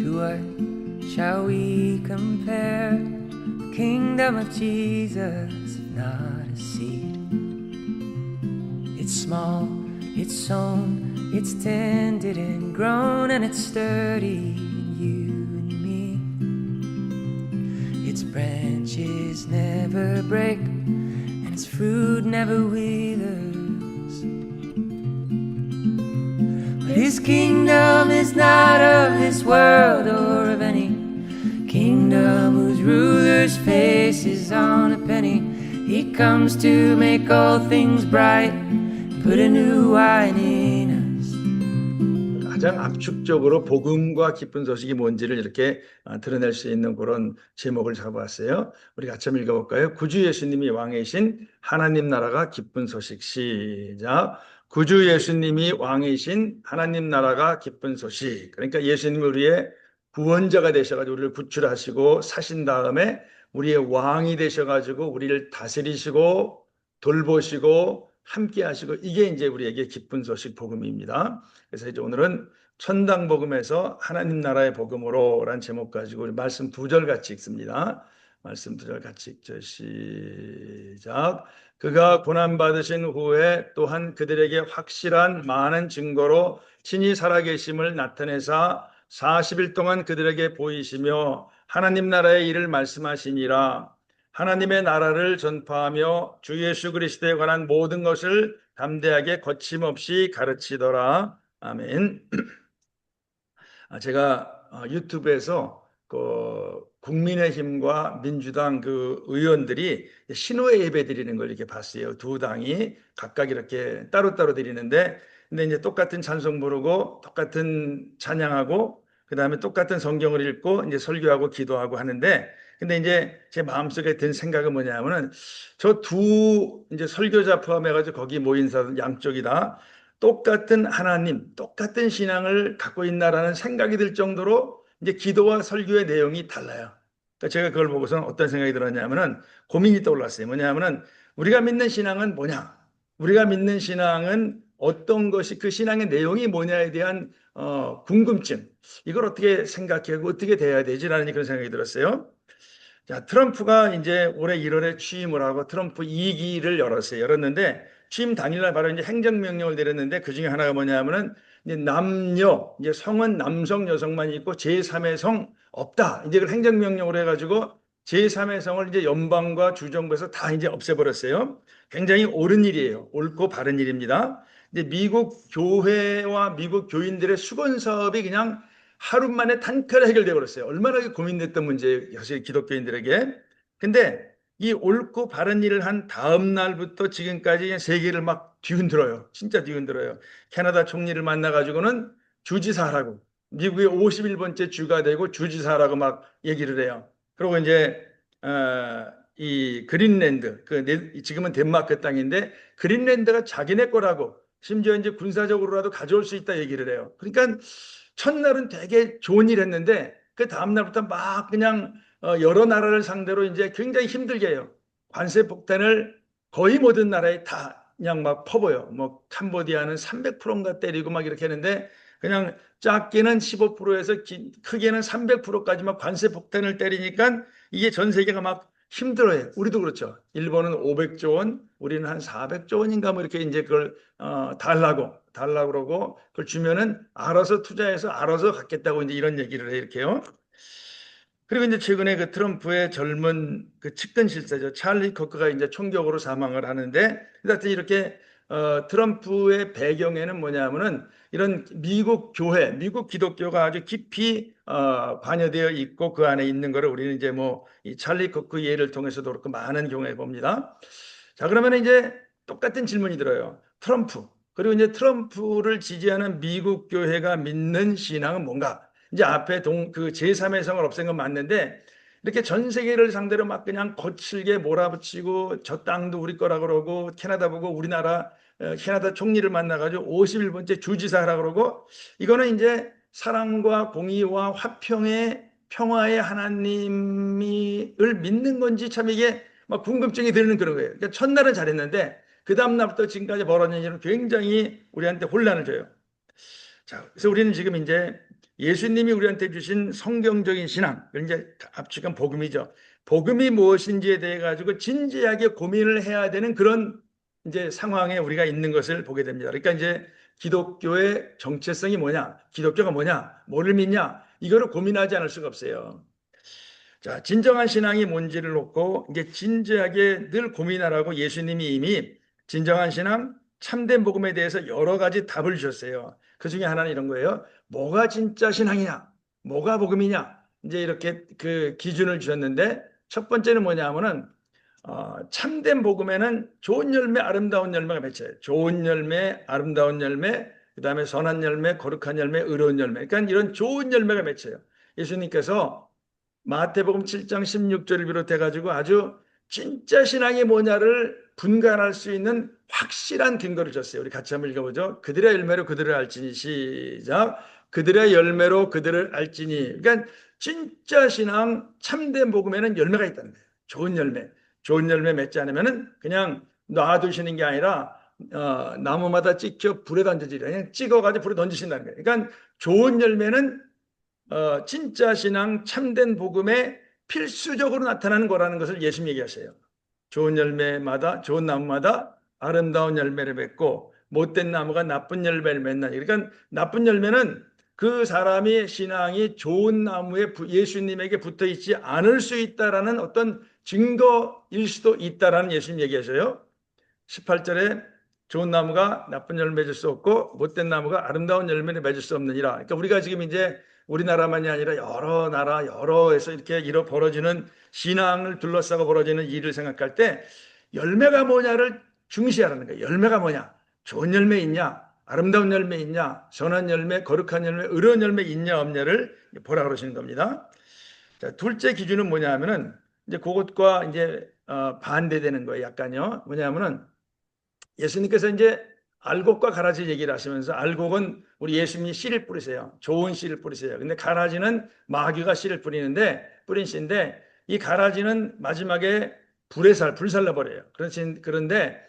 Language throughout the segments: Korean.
To what shall we compare? The kingdom of Jesus, not a seed. It's small, it's sown, it's tended and grown, and it's sturdy in you and me. Its branches never break, and its fruit never withers. But His kingdom is not of this world or of any kingdom whose ruler's face is on a penny. He comes to make all things bright, put a new wine in us. 가장 압축적으로 복음과 기쁜 소식이 뭔지를 이렇게 드러낼 수 있는 그런 제목을 잡아왔어요. 우리 같이 한번 읽어볼까요? 구주 예수님이 왕이신 하나님 나라가 기쁜 소식. 시작. 구주 예수님이 왕이신 하나님 나라가 기쁜 소식. 그러니까 예수님이 우리의 구원자가 되셔가지고 우리를 구출하시고 사신 다음에 우리의 왕이 되셔가지고 우리를 다스리시고 돌보시고 함께 하시고, 이게 이제 우리에게 기쁜 소식 복음입니다. 그래서 이제 오늘은 천당 복음에서 하나님 나라의 복음으로라는 제목 가지고 우리 말씀 2절 같이 읽습니다. 말씀 2절 같이 읽죠. 시작. 그가 고난 받으신 후에 또한 그들에게 확실한 많은 증거로 친히 살아계심을 나타내사 40일 동안 그들에게 보이시며 하나님 나라의 일을 말씀하시니라. 하나님의 나라를 전파하며 주 예수 그리스도에 관한 모든 것을 담대하게 거침없이 가르치더라. 아멘. 제가 유튜브에서 그 국민의힘과 민주당 그 의원들이 신호의 예배 드리는 걸 이렇게 봤어요. 두 당이 각각 이렇게 따로따로 드리는데, 근데 이제 똑같은 찬송 부르고 똑같은 찬양하고 그다음에 똑같은 성경을 읽고 이제 설교하고 기도하고 하는데, 근데 이제 제 마음속에 든 생각은 뭐냐면은 저 두 이제 설교자 포함해가지고 거기 모인 사람 양쪽이 다 똑같은 하나님, 똑같은 신앙을 갖고 있나라는 생각이 들 정도로 이제 기도와 설교의 내용이 달라요. 그러니까 제가 그걸 보고서는 어떤 생각이 들었냐면은 고민이 떠올랐어요. 뭐냐면은 우리가 믿는 신앙은 뭐냐? 우리가 믿는 신앙은 어떤 것이, 그 신앙의 내용이 뭐냐에 대한 궁금증. 이걸 어떻게 생각하고 어떻게 돼야 되지라는 그런 생각이 들었어요. 자, 트럼프가 이제 올해 1월에 취임을 하고 트럼프 2기를 열었는데 취임 당일날 바로 이제 행정명령을 내렸는데, 그 중에 하나가 뭐냐면은 이제 남녀, 이제 성은 남성, 여성만 있고 제3의 성 없다. 이제 그 행정명령으로 해가지고 제3의 성을 이제 연방과 주정부에서 다 이제 없애버렸어요. 굉장히 옳은 일이에요. 옳고 바른 일입니다. 이제 미국 교회와 미국 교인들의 수건 사업이 그냥 하루 만에 단칼에 해결되어 버렸어요. 얼마나 고민됐던 문제예요, 사실 기독교인들에게. 근데 이 옳고 바른 일을 한 다음 날부터 지금까지 세계를 막 뒤흔들어요. 진짜 뒤흔들어요. 캐나다 총리를 만나가지고는 주지사라고, 미국의 51번째 주가 되고 주지사라고 막 얘기를 해요. 그리고 이제 이 그린랜드, 지금은 덴마크 땅인데 그린랜드가 자기네 거라고, 심지어 이제 군사적으로라도 가져올 수 있다 얘기를 해요. 그러니까 첫날은 되게 좋은 일 했는데 그 다음날부터 막 그냥 여러 나라를 상대로 이제 굉장히 힘들게 해요. 관세 폭탄을 거의 모든 나라에 다 그냥 막 퍼부어요. 뭐 캄보디아는 300%인가 때리고 막 이렇게 했는데, 그냥 작게는 15%에서 크게는 300%까지 막 관세 폭탄을 때리니까 이게 전 세계가 막 힘들어요. 우리도 그렇죠. 일본은 500조 원, 우리는 한 400조 원인가 뭐 이렇게 이제 그걸 달라고 그러고, 그걸 주면은 알아서 투자해서 알아서 갖겠다고 이제 이런 얘기를 해 이렇게요. 그리고 이제 최근에 그 트럼프의 젊은 그 측근 실세죠, 찰리 커크가 이제 총격으로 사망을 하는데, 하여튼 이렇게 트럼프의 배경에는 뭐냐면은 이런 미국 교회, 미국 기독교가 아주 깊이 관여되어 있고 그 안에 있는 거를 우리는 이제 뭐 이 찰리 커크 예를 통해서도 그렇고 많은 경우에 봅니다. 자, 그러면 이제 똑같은 질문이 들어요. 트럼프, 그리고 이제 트럼프를 지지하는 미국 교회가 믿는 신앙은 뭔가? 이제 앞에 그 제3의 성을 없앤 건 맞는데, 이렇게 전 세계를 상대로 막 그냥 거칠게 몰아붙이고 저 땅도 우리 거라 그러고, 캐나다 보고 우리나라 캐나다 총리를 만나가지고 51번째 주지사라 그러고, 이거는 이제 사랑과 공의와 화평의 평화의 하나님을 믿는 건지 참 이게 막 궁금증이 드는 그런 거예요. 그러니까 첫날은 잘했는데 그 다음 날부터 지금까지 벌어진 일은 굉장히 우리한테 혼란을 줘요. 자, 그래서 우리는 지금 이제 예수님이 우리한테 주신 성경적인 신앙, 이제 압축한 복음이죠. 복음이 무엇인지에 대해 가지고 진지하게 고민을 해야 되는 그런 이제 상황에 우리가 있는 것을 보게 됩니다. 그러니까 이제 기독교의 정체성이 뭐냐, 기독교가 뭐냐, 뭐를 믿냐, 이거를 고민하지 않을 수가 없어요. 자, 진정한 신앙이 뭔지를 놓고 이제 진지하게 늘 고민하라고 예수님이 이미 진정한 신앙, 참된 복음에 대해서 여러 가지 답을 주셨어요. 그 중에 하나는 이런 거예요. 뭐가 진짜 신앙이냐? 뭐가 복음이냐? 이제 이렇게 그 기준을 주셨는데 첫 번째는 뭐냐 하면은 참된 복음에는 좋은 열매, 아름다운 열매가 맺혀요. 좋은 열매, 아름다운 열매, 그 다음에 선한 열매, 거룩한 열매, 의로운 열매. 그러니까 이런 좋은 열매가 맺혀요. 예수님께서 마태복음 7장 16절을 비롯해 가지고 아주 진짜 신앙이 뭐냐를 분간할 수 있는 확실한 근거를 줬어요. 우리 같이 한번 읽어보죠. 그들의 열매로 그들을 알지니. 시작. 그들의 열매로 그들을 알지니. 그러니까 진짜 신앙 참된 복음에는 열매가 있다는 거예요. 좋은 열매. 좋은 열매 맺지 않으면은 그냥 놔두시는 게 아니라 나무마다 찍혀 불에 던져지라. 그냥 찍어가지고 불에 던지신다는 거예요. 그러니까 좋은 열매는 진짜 신앙 참된 복음에 필수적으로 나타나는 거라는 것을 예수님 얘기하세요. 좋은 열매마다 좋은 나무마다 아름다운 열매를 맺고 못된 나무가 나쁜 열매를 맺나. 그러니까 나쁜 열매는 그 사람의 신앙이 좋은 나무에 예수님에게 붙어 있지 않을 수 있다라는 어떤 증거일 수도 있다라는 예수님 얘기하셔요. 18절에 좋은 나무가 나쁜 열매 맺을 수 없고 못된 나무가 아름다운 열매를 맺을 수 없느니라. 그러니까 우리가 지금 이제 우리나라만이 아니라 여러 나라 여러에서 이렇게 벌어지는 신앙을 둘러싸고 벌어지는 일을 생각할 때 열매가 뭐냐를 중시하라는 거예요. 열매가 뭐냐? 좋은 열매 있냐? 아름다운 열매 있냐? 선한 열매, 거룩한 열매, 의로운 열매 있냐 없냐를 보라 그러시는 겁니다. 자, 둘째 기준은 뭐냐 하면은 이제 그것과 이제 반대되는 거예요. 약간요. 뭐냐면은 예수님께서 이제 알곡과 가라지 얘기를 하시면서 알곡은 우리 예수님이 씨를 뿌리세요. 좋은 씨를 뿌리세요. 근데 가라지는 마귀가 씨를 뿌린 씨인데 이 가라지는 마지막에 불살라 버려요. 그런데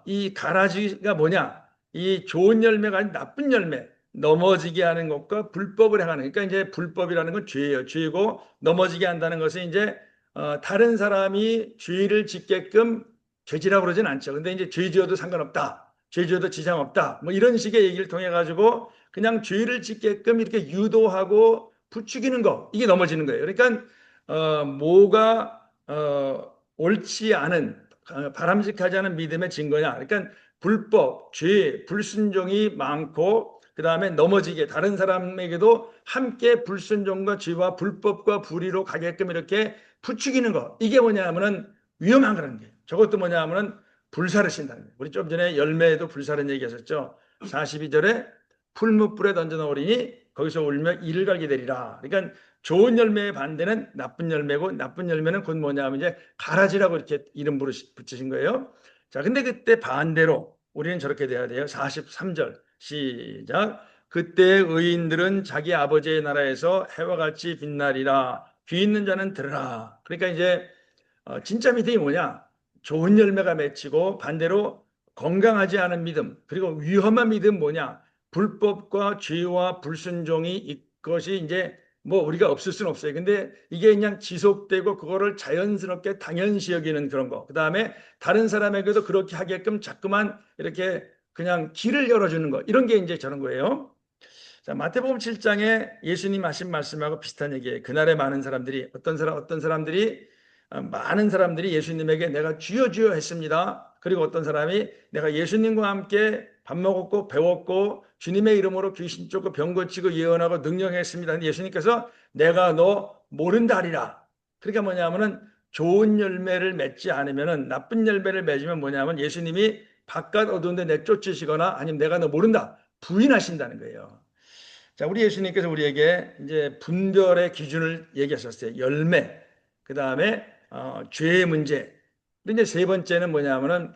이 가라지가 뭐냐? 이 좋은 열매가 아닌 나쁜 열매, 넘어지게 하는 것과 불법을 행하는. 그러니까 이제 불법이라는 건 죄예요. 죄고 넘어지게 한다는 것은 이제 다른 사람이 죄를 짓게끔 죄지라고 그러진 않죠. 근데 이제 죄 지어도 상관없다. 죄 지어도 지장 없다. 뭐 이런 식의 얘기를 통해 가지고 그냥 죄를 짓게끔 이렇게 유도하고 부추기는 거. 이게 넘어지는 거예요. 그러니까 뭐가 옳지 않은 바람직하지 않은 믿음의 증거냐. 그러니까 불법, 죄, 불순종이 많고 그 다음에 넘어지게 다른 사람에게도 함께 불순종과 죄와 불법과 불의로 가게끔 이렇게 부추기는 거. 이게 뭐냐 하면은 위험한 거라는 거예요. 저것도 뭐냐 하면은 불사를 신다는 거예요. 우리 좀 전에 열매에도 불사는 얘기하셨죠. 42절에 풀무불에 던져 넣으리니 거기서 울며 이를 갈게 되리라. 그러니까 좋은 열매의 반대는 나쁜 열매고 나쁜 열매는 곧 뭐냐 하면 이제 가라지라고 이렇게 이름 붙이신 거예요. 자, 근데 그때 반대로 우리는 저렇게 돼야 돼요. 43절 시작. 그때 의인들은 자기 아버지의 나라에서 해와 같이 빛나리라. 귀 있는 자는 들으라. 그러니까 이제 진짜 믿음이 뭐냐? 좋은 열매가 맺히고 반대로 건강하지 않은 믿음 그리고 위험한 믿음 뭐냐? 불법과 죄와 불순종이 이것이 이제 뭐 우리가 없을 수는 없어요. 근데 이게 그냥 지속되고 그거를 자연스럽게 당연시 여기는 그런 거. 그 다음에 다른 사람에게도 그렇게 하게끔 자꾸만 이렇게 그냥 길을 열어주는 거. 이런 게 이제 저런 거예요. 자, 마태복음 7장에 예수님 하신 말씀하고 비슷한 얘기예요. 그날에 많은 사람들이 많은 사람들이 예수님에게 내가 주여 주여 했습니다. 그리고 어떤 사람이 내가 예수님과 함께 밥 먹었고 배웠고 주님의 이름으로 귀신 쫓고 병 고치고 예언하고 능력했습니다. 예수님께서 내가 너 모른다 하리라. 그러니까 뭐냐면은 좋은 열매를 맺지 않으면은 나쁜 열매를 맺으면 뭐냐면 예수님이 바깥 어두운데 내쫓으시거나 아니면 내가 너 모른다 부인하신다는 거예요. 자, 우리 예수님께서 우리에게 이제 분별의 기준을 얘기하셨어요. 열매, 그 다음에 죄의 문제. 근데 이제 세 번째는 뭐냐면은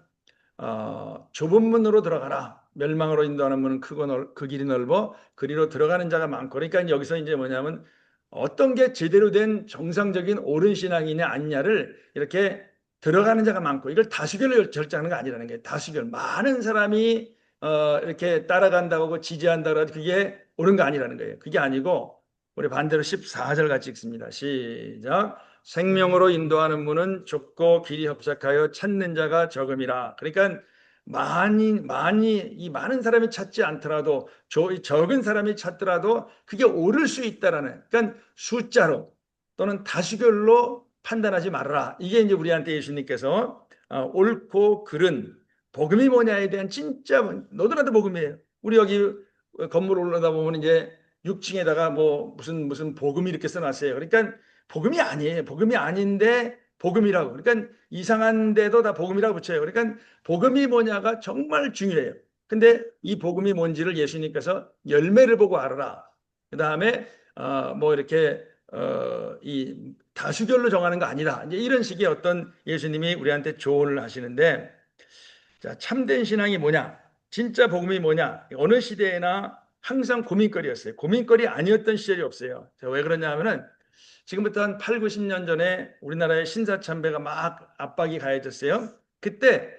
좁은 문으로 들어가라. 멸망으로 인도하는 문은 크고 그 길이 넓어 그리로 들어가는 자가 많고. 그러니까 여기서 이제 뭐냐면 어떤 게 제대로 된 정상적인 옳은 신앙이냐 아니냐를 이렇게 들어가는 자가 많고 이걸 다수결로 결정하는 거 아니라는 게 다수결. 많은 사람이 이렇게 따라간다고 지지한다고 그게 옳은 거 아니라는 거예요. 그게 아니고 우리 반대로 14절 같이 읽습니다. 시작. 생명으로 인도하는 문은 좁고 길이 협착하여 찾는 자가 적음이라. 그러니까 이 많은 사람이 찾지 않더라도 적은 사람이 찾더라도 그게 옳을 수 있다라는, 그러니까 숫자로 또는 다수결로 판단하지 말아라. 이게 이제 우리한테 예수님께서 옳고 그른 복음이 뭐냐에 대한 진짜 너도나도 복음이에요. 우리 여기 건물 올라다 보면 이제 6층에다가 뭐 무슨 복음이 이렇게 써놨어요. 그러니까 복음이 아니에요. 복음이 아닌데 복음이라고. 그러니까 이상한데도 다 복음이라고 붙여요. 그러니까 복음이 뭐냐가 정말 중요해요. 근데 이 복음이 뭔지를 예수님께서 열매를 보고 알아라. 그 다음에 뭐 이렇게 이 다수결로 정하는 거 아니다. 이제 이런 식의 어떤 예수님이 우리한테 조언을 하시는데, 자, 참된 신앙이 뭐냐? 진짜 복음이 뭐냐? 어느 시대에나 항상 고민거리였어요. 고민거리 아니었던 시절이 없어요. 왜 그러냐 하면은 지금부터 한 8, 90년 전에 우리나라의 신사참배가 막 압박이 가해졌어요. 그때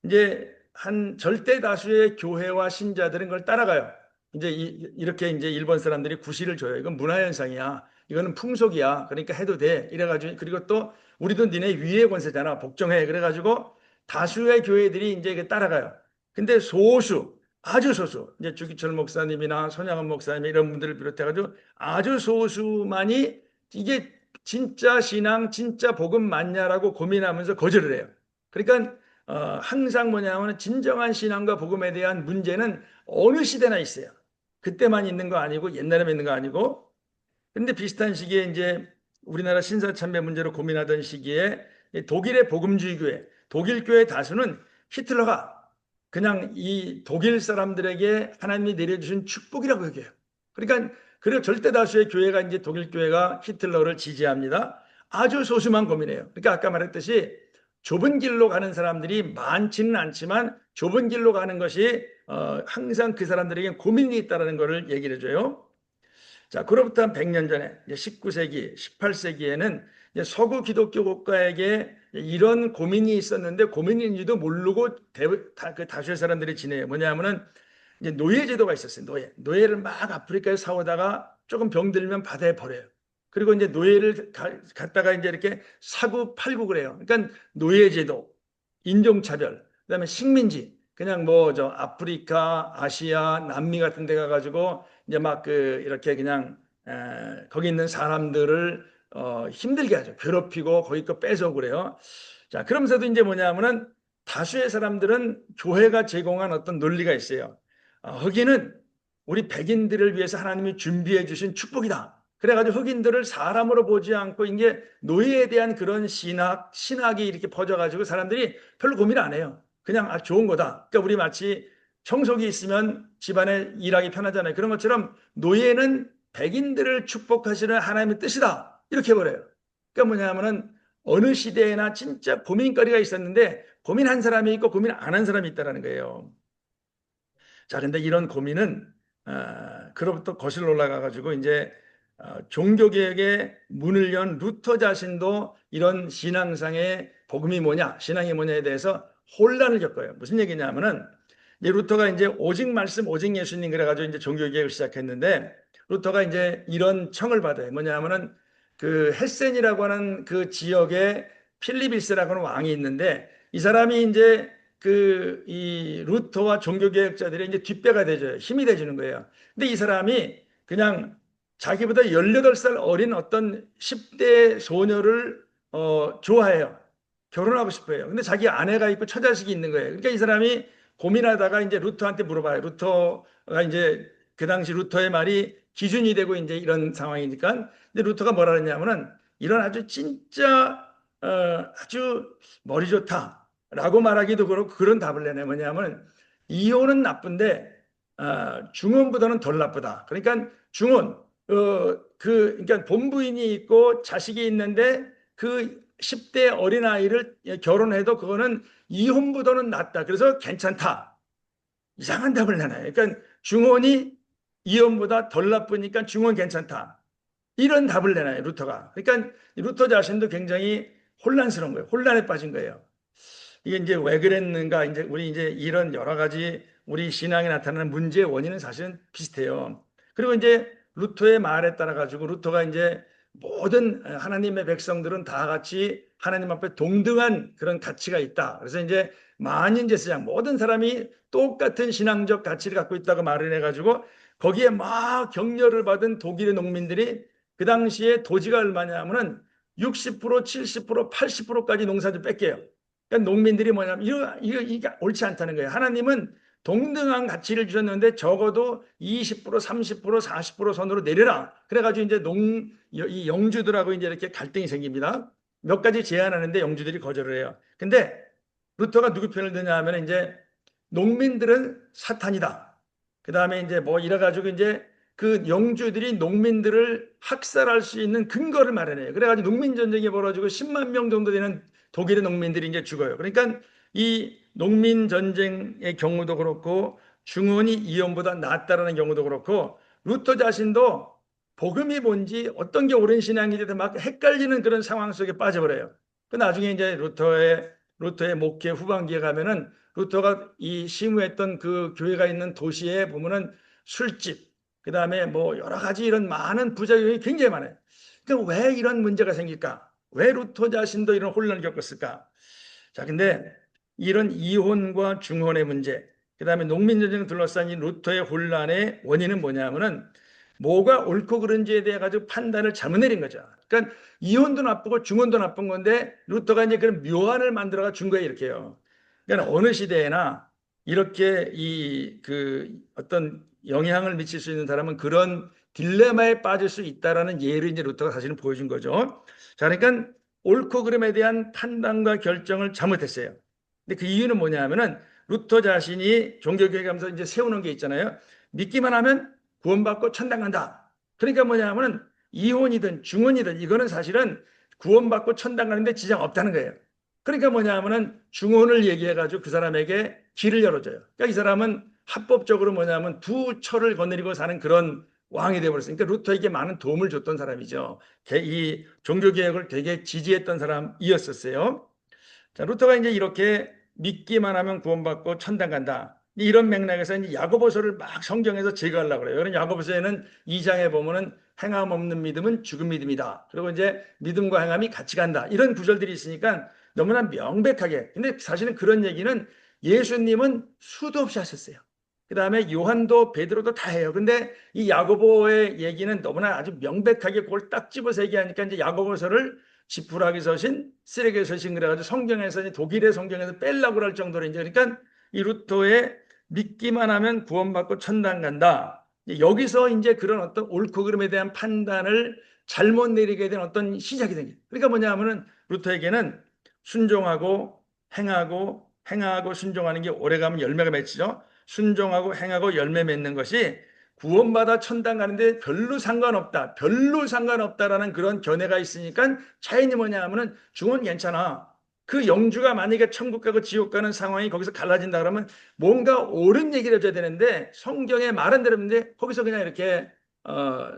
이제 한 절대 다수의 교회와 신자들은 그걸 따라가요. 이제 이렇게 이제 일본 사람들이 구실을 줘요. 이건 문화현상이야. 이거는 풍속이야. 그러니까 해도 돼. 이래가지고, 그리고 또 우리도 니네 위의 권세잖아. 복종해. 그래가지고 다수의 교회들이 이제 따라가요. 근데 소수, 아주 소수, 이제 주기철 목사님이나 손양원 목사님 이런 분들을 비롯해가지고 아주 소수만이 이게 진짜 신앙, 진짜 복음 맞냐라고 고민하면서 거절을 해요. 그러니까 항상 뭐냐면 진정한 신앙과 복음에 대한 문제는 어느 시대나 있어요. 그때만 있는 거 아니고 옛날에만 있는 거 아니고. 근데 비슷한 시기에 이제 우리나라 신사참배 문제로 고민하던 시기에 독일의 복음주의 교회, 독일 교회 다수는 히틀러가 그냥 이 독일 사람들에게 하나님이 내려주신 축복이라고 여겨요. 그러니까 그리고 절대 다수의 교회가 이제 독일 교회가 히틀러를 지지합니다. 아주 소수만 고민해요. 그러니까 아까 말했듯이 좁은 길로 가는 사람들이 많지는 않지만 좁은 길로 가는 것이 항상 그 사람들에게 고민이 있다는 것을 얘기를 해줘요. 자, 그로부터 한 100년 전에 19세기, 18세기에는 서구 기독교 국가에게 이런 고민이 있었는데 고민인지도 모르고 그 다수의 사람들이 지내요. 뭐냐면은 이제 노예제도가 있었어요. 노예를 막 아프리카에 사오다가 조금 병들면 바다에 버려요. 그리고 이제 노예를 갖다가 이제 이렇게 사고 팔고 그래요. 그러니까 노예제도, 인종차별, 그다음에 식민지, 그냥 뭐 저 아프리카, 아시아, 남미 같은 데 가가지고 이제 막 그 이렇게 그냥 거기 있는 사람들을 힘들게 하죠. 괴롭히고 거기 거 뺏어 그래요. 자, 그러면서도 이제 뭐냐면은 다수의 사람들은 교회가 제공한 어떤 논리가 있어요. 흑인은 우리 백인들을 위해서 하나님이 준비해 주신 축복이다. 그래가지고 흑인들을 사람으로 보지 않고 이제 노예에 대한 그런 신학이 이렇게 퍼져가지고 사람들이 별로 고민 안 해요. 그냥 좋은 거다. 그러니까 우리 마치 청소기 있으면 집안에 일하기 편하잖아요. 그런 것처럼 노예는 백인들을 축복하시는 하나님의 뜻이다. 이렇게 해버려요. 그러니까 뭐냐면은 어느 시대에나 진짜 고민거리가 있었는데 고민한 사람이 있고 고민 안 한 사람이 있다는 거예요. 자, 근데 이런 고민은 그로부터 거슬러 올라가 가지고 이제 종교개혁의 문을 연 루터 자신도 이런 신앙상의 복음이 뭐냐, 신앙이 뭐냐에 대해서 혼란을 겪어요. 무슨 얘기냐면은 이제 루터가 이제 오직 말씀, 오직 예수님 그래가지고 이제 종교개혁을 시작했는데 루터가 이제 이런 청을 받아요. 뭐냐면은 그 헤센이라고 하는 그 지역에 필리비스라고 하는 왕이 있는데 이 사람이 이제 이 루터와 종교개혁자들의 이제 뒷배가 되죠. 힘이 돼주는 거예요. 근데 이 사람이 그냥 자기보다 18살 어린 어떤 10대 소녀를 좋아해요. 결혼하고 싶어요. 근데 자기 아내가 있고 처자식이 있는 거예요. 그러니까 이 사람이 고민하다가 이제 루터한테 물어봐요. 루터가 이제 그 당시 루터의 말이 기준이 되고 이제 이런 상황이니까. 근데 루터가 뭐라 그랬냐면은 이런 아주 진짜 아주 머리 좋다라고 말하기도 그렇고 그런 답을 내네. 뭐냐면 이혼은 나쁜데 중혼보다는 덜 나쁘다. 그러니까 중혼 그러니까 본부인이 있고 자식이 있는데 그 10대 어린아이를 결혼해도 그거는 이혼보다는 낫다. 그래서 괜찮다. 이상한 답을 내놔요. 그러니까 중혼이 이혼보다 덜 나쁘니까 중혼 괜찮다. 이런 답을 내놔요. 루터가. 그러니까 루터 자신도 굉장히 혼란스러운 거예요. 혼란에 빠진 거예요. 이게 이제 왜 그랬는가? 이제 우리 이제 이런 여러 가지 우리 신앙에 나타나는 문제의 원인은 사실은 비슷해요. 그리고 이제 루터의 말에 따라 가지고 루터가 이제 모든 하나님의 백성들은 다 같이 하나님 앞에 동등한 그런 가치가 있다. 그래서 이제 만인제사장 모든 사람이 똑같은 신앙적 가치를 갖고 있다고 말을 해가지고 거기에 막 격려를 받은 독일의 농민들이 그 당시에 도지가 얼마냐면은 60%, 70%, 80%까지 농사를 뺏겨요. 그러니까 농민들이 뭐냐면 이게 옳지 않다는 거예요. 하나님은 동등한 가치를 주셨는데 적어도 20%, 30%, 40% 선으로 내려라. 그래가지고 이제 이 영주들하고 이제 이렇게 갈등이 생깁니다. 몇 가지 제안하는데 영주들이 거절을 해요. 근데 루터가 누구 편을 드냐 하면 이제 농민들은 사탄이다. 그 다음에 이제 뭐 이래가지고 이제 그 영주들이 농민들을 학살할 수 있는 근거를 마련해요. 그래가지고 농민전쟁이 벌어지고 10만 명 정도 되는 독일의 농민들이 이제 죽어요. 그러니까 이 농민전쟁의 경우도 그렇고 중원이 이혼보다 낫다라는 경우도 그렇고 루터 자신도 복음이 뭔지 어떤 게 옳은 신앙인지 막 헷갈리는 그런 상황 속에 빠져버려요. 그 나중에 이제 루터의 목회 후반기에 가면은 루터가 이 시무했던 그 교회가 있는 도시에 보면은 술집, 그 다음에 뭐 여러 가지 이런 많은 부작용이 굉장히 많아요. 그럼 왜 이런 문제가 생길까? 왜 루터 자신도 이런 혼란을 겪었을까? 자, 근데 이런 이혼과 중혼의 문제, 그 다음에 농민전쟁을 둘러싼 이 루터의 혼란의 원인은 뭐냐면은 뭐가 옳고 그른지에 대해 가지고 판단을 잘못 내린 거죠. 그러니까 이혼도 나쁘고 중혼도 나쁜 건데 루터가 이제 그런 묘안을 만들어가 준 거예요, 이렇게요. 그러니까 어느 시대에나 이렇게 이 그 어떤 영향을 미칠 수 있는 사람은 그런 딜레마에 빠질 수 있다라는 예를 이제 루터가 사실은 보여준 거죠. 자, 그러니까 옳고 그름에 대한 판단과 결정을 잘못했어요. 근데 그 이유는 뭐냐면은 루터 자신이 종교교회 가면서 이제 세우는 게 있잖아요. 믿기만 하면 구원받고 천당 간다. 그러니까 뭐냐면은 이혼이든 중혼이든 이거는 사실은 구원받고 천당 가는데 지장 없다는 거예요. 그러니까 뭐냐면은 중혼을 얘기해가지고 그 사람에게 길을 열어줘요. 그러니까 이 사람은 합법적으로 뭐냐면 두 철을 거느리고 사는 그런 왕이 되어버렸으니까 루터에게 많은 도움을 줬던 사람이죠. 이 종교개혁을 되게 지지했던 사람이었었어요. 자, 루터가 이제 이렇게 믿기만 하면 구원받고 천당 간다. 이런 맥락에서 이제 야고보서를 막 성경에서 제거하려고 그래요. 그런 야고보서에는 2장에 보면은 행함 없는 믿음은 죽은 믿음이다. 그리고 이제 믿음과 행함이 같이 간다. 이런 구절들이 있으니까 너무나 명백하게. 근데 사실은 그런 얘기는 예수님은 수도 없이 하셨어요. 그 다음에 요한도 베드로도 다 해요. 근데 이 야고보의 얘기는 너무나 아주 명백하게 그걸 딱 집어서 얘기하니까 이제 야고보서를 지푸라기 서신, 쓰레기 서신 그래가지고 성경에서 독일의 성경에서 뺄라고 할 정도로 이제 그러니까 이 루터의 믿기만 하면 구원받고 천당 간다. 여기서 이제 그런 어떤 옳고 그름에 대한 판단을 잘못 내리게 된 어떤 시작이 된 게. 그러니까 뭐냐면은 루터에게는 순종하고 행하고 순종하는 게 오래가면 열매가 맺히죠. 순종하고 행하고 열매 맺는 것이 구원받아 천당 가는데 별로 상관없다라는 그런 견해가 있으니까 차이는 뭐냐 하면은 중은 괜찮아. 그 영주가 만약에 천국 가고 지옥 가는 상황이 거기서 갈라진다 그러면 뭔가 옳은 얘기를 해줘야 되는데 성경에 말은 들었는데 거기서 그냥 이렇게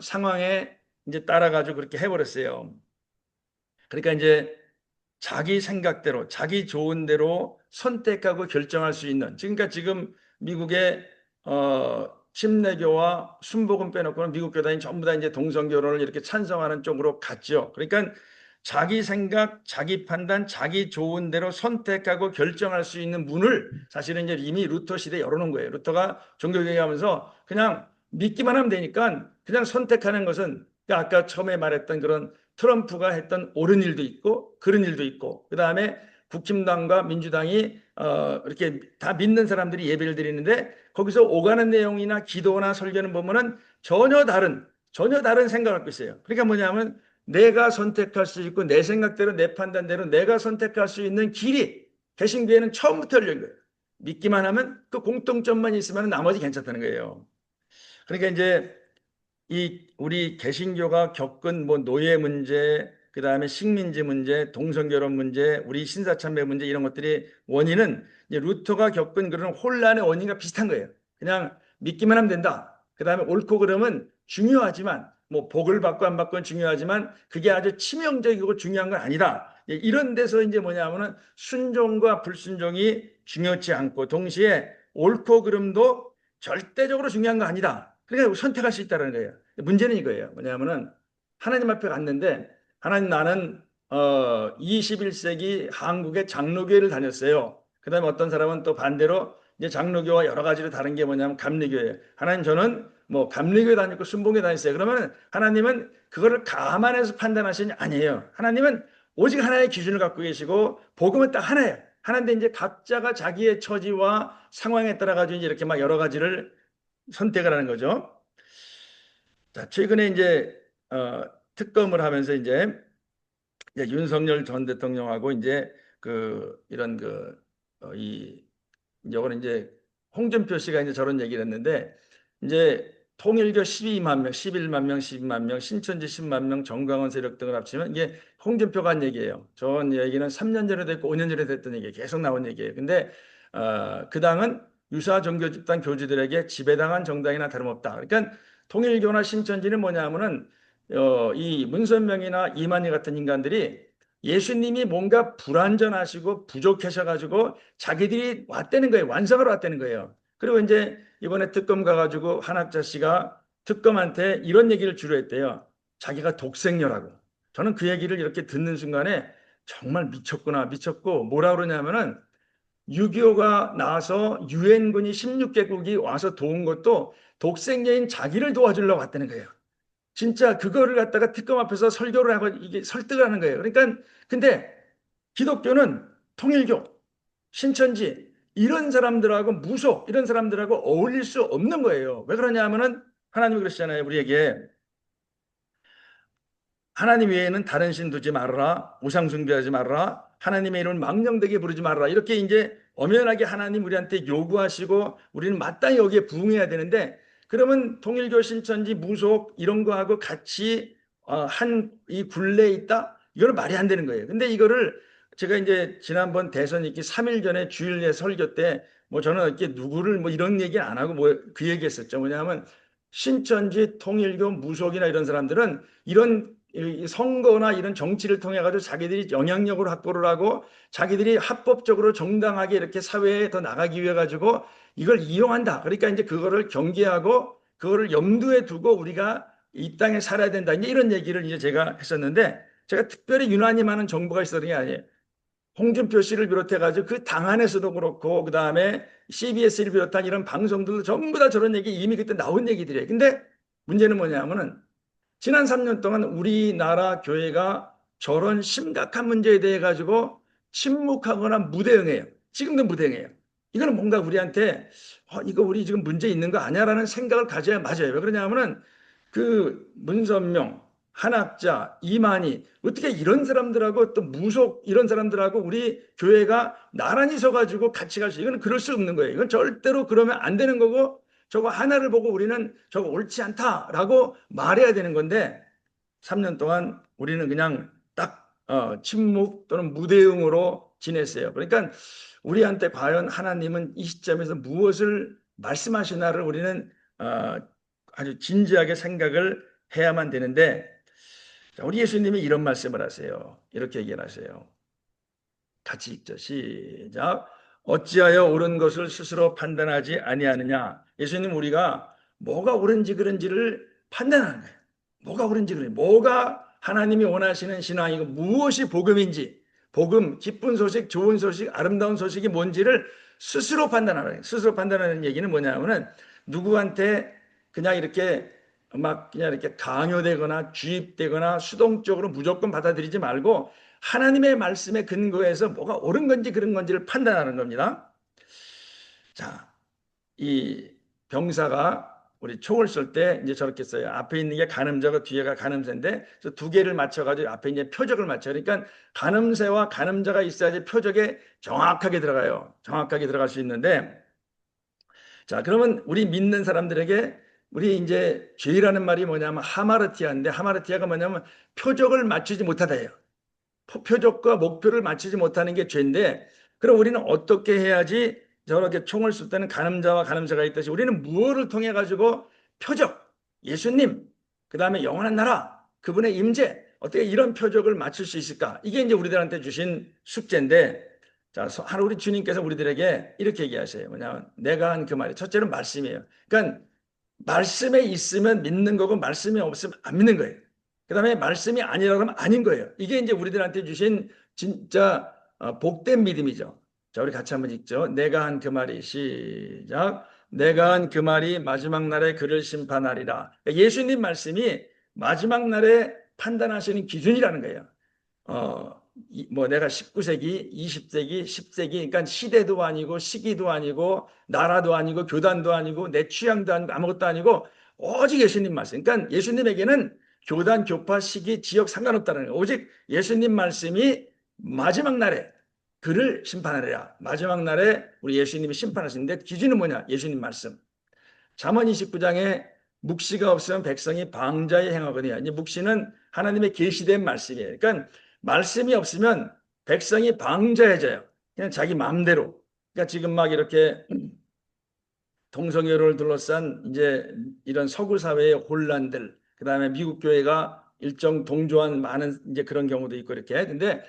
상황에 이제 따라가지고 그렇게 해버렸어요. 그러니까 이제 자기 생각대로 자기 좋은 대로 선택하고 결정할 수 있는 그러니까 지금 미국의 침례교와 순복음 빼놓고는 미국 교단이 전부 다 이제 동성 결혼을 이렇게 찬성하는 쪽으로 갔죠. 그러니까 자기 생각, 자기 판단, 자기 좋은 대로 선택하고 결정할 수 있는 문을 사실은 이제 이미 루터 시대에 열어놓은 거예요. 루터가 종교개혁하면서 그냥 믿기만 하면 되니까 그냥 선택하는 것은 아까 처음에 말했던 그런 트럼프가 했던 옳은 일도 있고 그런 일도 있고 그 다음에 국힘당과 민주당이 이렇게 다 믿는 사람들이 예배를 드리는데 거기서 오가는 내용이나 기도나 설교는 보면은 전혀 다른 생각을 갖고 있어요. 그러니까 뭐냐면 내가 선택할 수 있고 내 생각대로 내 판단대로 내가 선택할 수 있는 길이 개신교회는 처음부터 열린 거예요. 믿기만 하면 그 공통점만 있으면 나머지 괜찮다는 거예요. 그러니까 이제 이 우리 개신교가 겪은 뭐 노예 문제, 그 다음에 식민지 문제, 동성결혼 문제, 우리 신사참배 문제 이런 것들이 원인은 이제 루터가 겪은 그런 혼란의 원인과 비슷한 거예요. 그냥 믿기만 하면 된다. 그 다음에 옳고 그름은 중요하지만 뭐 복을 받고 안 받고는 중요하지만 그게 아주 치명적이고 중요한 건 아니다. 이런 데서 이제 뭐냐면은 순종과 불순종이 중요치 않고 동시에 옳고 그름도 절대적으로 중요한 거 아니다. 그러니까 선택할 수 있다는 거예요. 문제는 이거예요. 뭐냐면은 하나님 앞에 갔는데 하나님 나는 21세기 한국의 장로교회를 다녔어요. 그다음에 어떤 사람은 또 반대로 이제 장로교와 여러 가지로 다른 게 뭐냐면 감리교예요. 하나님 저는 뭐 감리교회 다녔고 순봉에 다녔어요. 그러면 하나님은 그거를 감안해서 판단하시니 아니에요. 하나님은 오직 하나의 기준을 갖고 계시고 복음은 딱 하나예요. 하나인데 이제 각자가 자기의 처지와 상황에 따라 가지고 이제 이렇게 막 여러 가지를 선택을 하는 거죠. 자, 최근에 이제 특검을 하면서 이제 윤석열 전 대통령하고 이제 그 이런 이 요거는 이제 홍준표 씨가 이제 저런 얘기를 했는데 이제 통일교 12만 명, 11만 명, 12만 명, 신천지 10만 명, 정광훈 세력 등을 합치면 이게 홍준표가 한 얘기예요. 전 얘기는 3년 전에 됐고 5년 전에 됐던 얘기 계속 나온 얘기예요. 근데 그 당은 유사 종교 집단 교주들에게 지배당한 정당이나 다름없다. 그러니까 통일교나 신천지는 뭐냐면은 이 문선명이나 이만희 같은 인간들이 예수님이 뭔가 불완전하시고 부족하셔가지고 자기들이 왔다는 거예요. 완성하러 왔다는 거예요. 그리고 이제 이번에 특검 가가지고 한학자 씨가 특검한테 이런 얘기를 주로 했대요. 자기가 독생녀라고. 저는 그 얘기를 이렇게 듣는 순간에 정말 미쳤구나, 미쳤고 뭐라 그러냐면은 6.25가 나와서 유엔군이 16개국이 와서 도운 것도 독생녀인 자기를 도와주려고 왔다는 거예요. 진짜 그거를 갖다가 특검 앞에서 설교를 하고 이게 설득을 하는 거예요. 그러니까 근데 기독교는 통일교, 신천지 이런 사람들하고 무속 이런 사람들하고 어울릴 수 없는 거예요. 왜 그러냐 하면은 하나님이 그러시잖아요. 우리에게 하나님 외에는 다른 신 두지 말아라. 우상 숭배하지 말아라. 하나님의 이름을 망령되게 부르지 말아라. 이렇게 이제 엄연하게 하나님 우리한테 요구하시고 우리는 마땅히 여기에 부응해야 되는데 그러면 통일교 신천지 무속 이런 거하고 같이 한 이 굴레에 있다? 이거는 말이 안 되는 거예요. 근데 이거를 제가 이제 지난번 대선 있기 3일 전에 주일에 설교 때 뭐 저는 이렇게 누구를 뭐 이런 얘기 안 하고 뭐 그 얘기 했었죠. 뭐냐면 신천지 통일교 무속이나 이런 사람들은 이런 선거나 이런 정치를 통해 가지고 자기들이 영향력을 확보를 하고 자기들이 합법적으로 정당하게 이렇게 사회에 더 나가기 위해 가지고 이걸 이용한다. 그러니까 이제 그거를 경계하고 그거를 염두에 두고 우리가 이 땅에 살아야 된다. 이제 이런 얘기를 이제 제가 했었는데 제가 특별히 유난히 많은 정보가 있었던 게 아니에요. 홍준표 씨를 비롯해 가지고 그 당 안에서도 그렇고 그다음에 CBS를 비롯한 이런 방송들도 전부 다 저런 얘기 이미 그때 나온 얘기들이에요. 근데 문제는 뭐냐면은 지난 3년 동안 우리나라 교회가 저런 심각한 문제에 대해 가지고 침묵하거나 무대응해요. 지금도 무대응해요. 이거는 뭔가 우리한테 이거 우리 지금 문제 있는 거 아니야라는 생각을 가져야 맞아요. 왜 그러냐면은 그 문선명, 한학자, 이만희 어떻게 이런 사람들하고 또 무속 이런 사람들하고 우리 교회가 나란히 서가지고 같이 갈 수, 이거는 그럴 수 없는 거예요. 이건 절대로 그러면 안 되는 거고 저거 하나를 보고 우리는 저거 옳지 않다라고 말해야 되는 건데 3년 동안 우리는 그냥 딱 침묵 또는 무대응으로 지냈어요. 그러니까 우리한테 과연 하나님은 이 시점에서 무엇을 말씀하시나를 우리는 아주 진지하게 생각을 해야만 되는데 우리 예수님이 이런 말씀을 하세요. 이렇게 얘기를 하세요. 같이 읽죠. 시작. 어찌하여 옳은 것을 스스로 판단하지 아니하느냐. 예수님 우리가 뭐가 옳은지 그른지를 판단하는 거예요. 뭐가 옳은지 그른지, 뭐가 하나님이 원하시는 신앙이고 무엇이 복음인지, 복음, 기쁜 소식, 좋은 소식, 아름다운 소식이 뭔지를 스스로 판단하는 거예요. 스스로 판단하는 얘기는 뭐냐면은 누구한테 그냥 이렇게 막 그냥 이렇게 강요되거나 주입되거나 수동적으로 무조건 받아들이지 말고 하나님의 말씀에 근거해서 뭐가 옳은 건지 그런 건지를 판단하는 겁니다. 자, 이 병사가 우리 총을 쏠 때 이제 저렇게 써요. 앞에 있는 게 간음자고 뒤에가 간음새인데 두 개를 맞춰가지고 앞에 이제 표적을 맞춰. 그러니까 간음새와 간음자가 있어야지 표적에 정확하게 들어가요. 정확하게 들어갈 수 있는데 자, 그러면 우리 믿는 사람들에게 우리 이제 죄라는 말이 뭐냐면 하마르티아인데 하마르티아가 뭐냐면 표적을 맞추지 못하다예요. 표적과 목표를 맞추지 못하는 게 죄인데 그럼 우리는 어떻게 해야지 저렇게 총을 쏠 때는 간음자와 간음자가 있듯이 우리는 무엇을 통해 가지고 표적, 예수님, 그 다음에 영원한 나라, 그분의 임재 어떻게 이런 표적을 맞출 수 있을까? 이게 이제 우리들한테 주신 숙제인데 자, 하루 우리 주님께서 우리들에게 이렇게 얘기하세요. 뭐냐면 내가 한 그 말이 첫째는 말씀이에요. 그러니까 말씀에 있으면 믿는 거고 말씀이 없으면 안 믿는 거예요. 그 다음에 말씀이 아니라고 하면 아닌 거예요. 이게 이제 우리들한테 주신 진짜 복된 믿음이죠. 자, 우리 같이 한번 읽죠. 내가 한 그 말이 시작. 내가 한 그 말이 마지막 날에 그를 심판하리라. 그러니까 예수님 말씀이 마지막 날에 판단하시는 기준이라는 거예요. 뭐 내가 19세기, 20세기, 10세기, 그러니까 시대도 아니고 시기도 아니고 나라도 아니고 교단도 아니고 내 취향도 아니고 아무것도 아니고 오직 예수님 말씀. 그러니까 예수님에게는 교단, 교파, 시기, 지역 상관없다는 거예요. 오직 예수님 말씀이 마지막 날에 그를 심판하리라. 마지막 날에 우리 예수님이 심판하시는데 기준은 뭐냐? 예수님 말씀. 잠언 29장에 묵시가 없으면 백성이 방자에 행하거든요. 이제 묵시는 하나님의 계시된 말씀이에요. 그러니까 말씀이 없으면 백성이 방자해져요. 그냥 자기 마음대로. 그러니까 지금 막 이렇게 동성애를 둘러싼 이제 이런 서구 사회의 혼란들, 그다음에 미국 교회가 일정 동조한 많은 이제 그런 경우도 있고 이렇게. 근데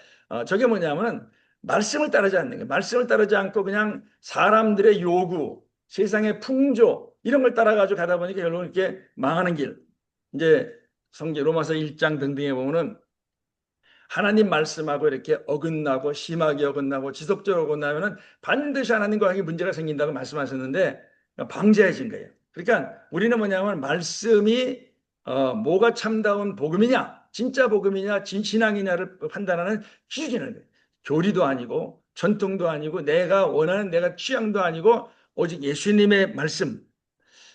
저게 뭐냐면 말씀을 따르지 않는 거예요. 말씀을 따르지 않고 그냥 사람들의 요구, 세상의 풍조 이런 걸 따라가지고 가다 보니까 결국 이렇게 망하는 길. 이제 성경 로마서 1장 등등에 보면은 하나님 말씀하고 이렇게 어긋나고 심하게 어긋나고 지속적으로 어긋나면은 반드시 하나님과 관계 문제가 생긴다고 말씀하셨는데 방지해진 거예요. 그러니까 우리는 뭐냐면 말씀이 뭐가 참다운 복음이냐, 진짜 복음이냐, 진신앙이냐를 판단하는 기준이라는 거예요. 교리도 아니고 전통도 아니고 내가 원하는 내가 취향도 아니고 오직 예수님의 말씀.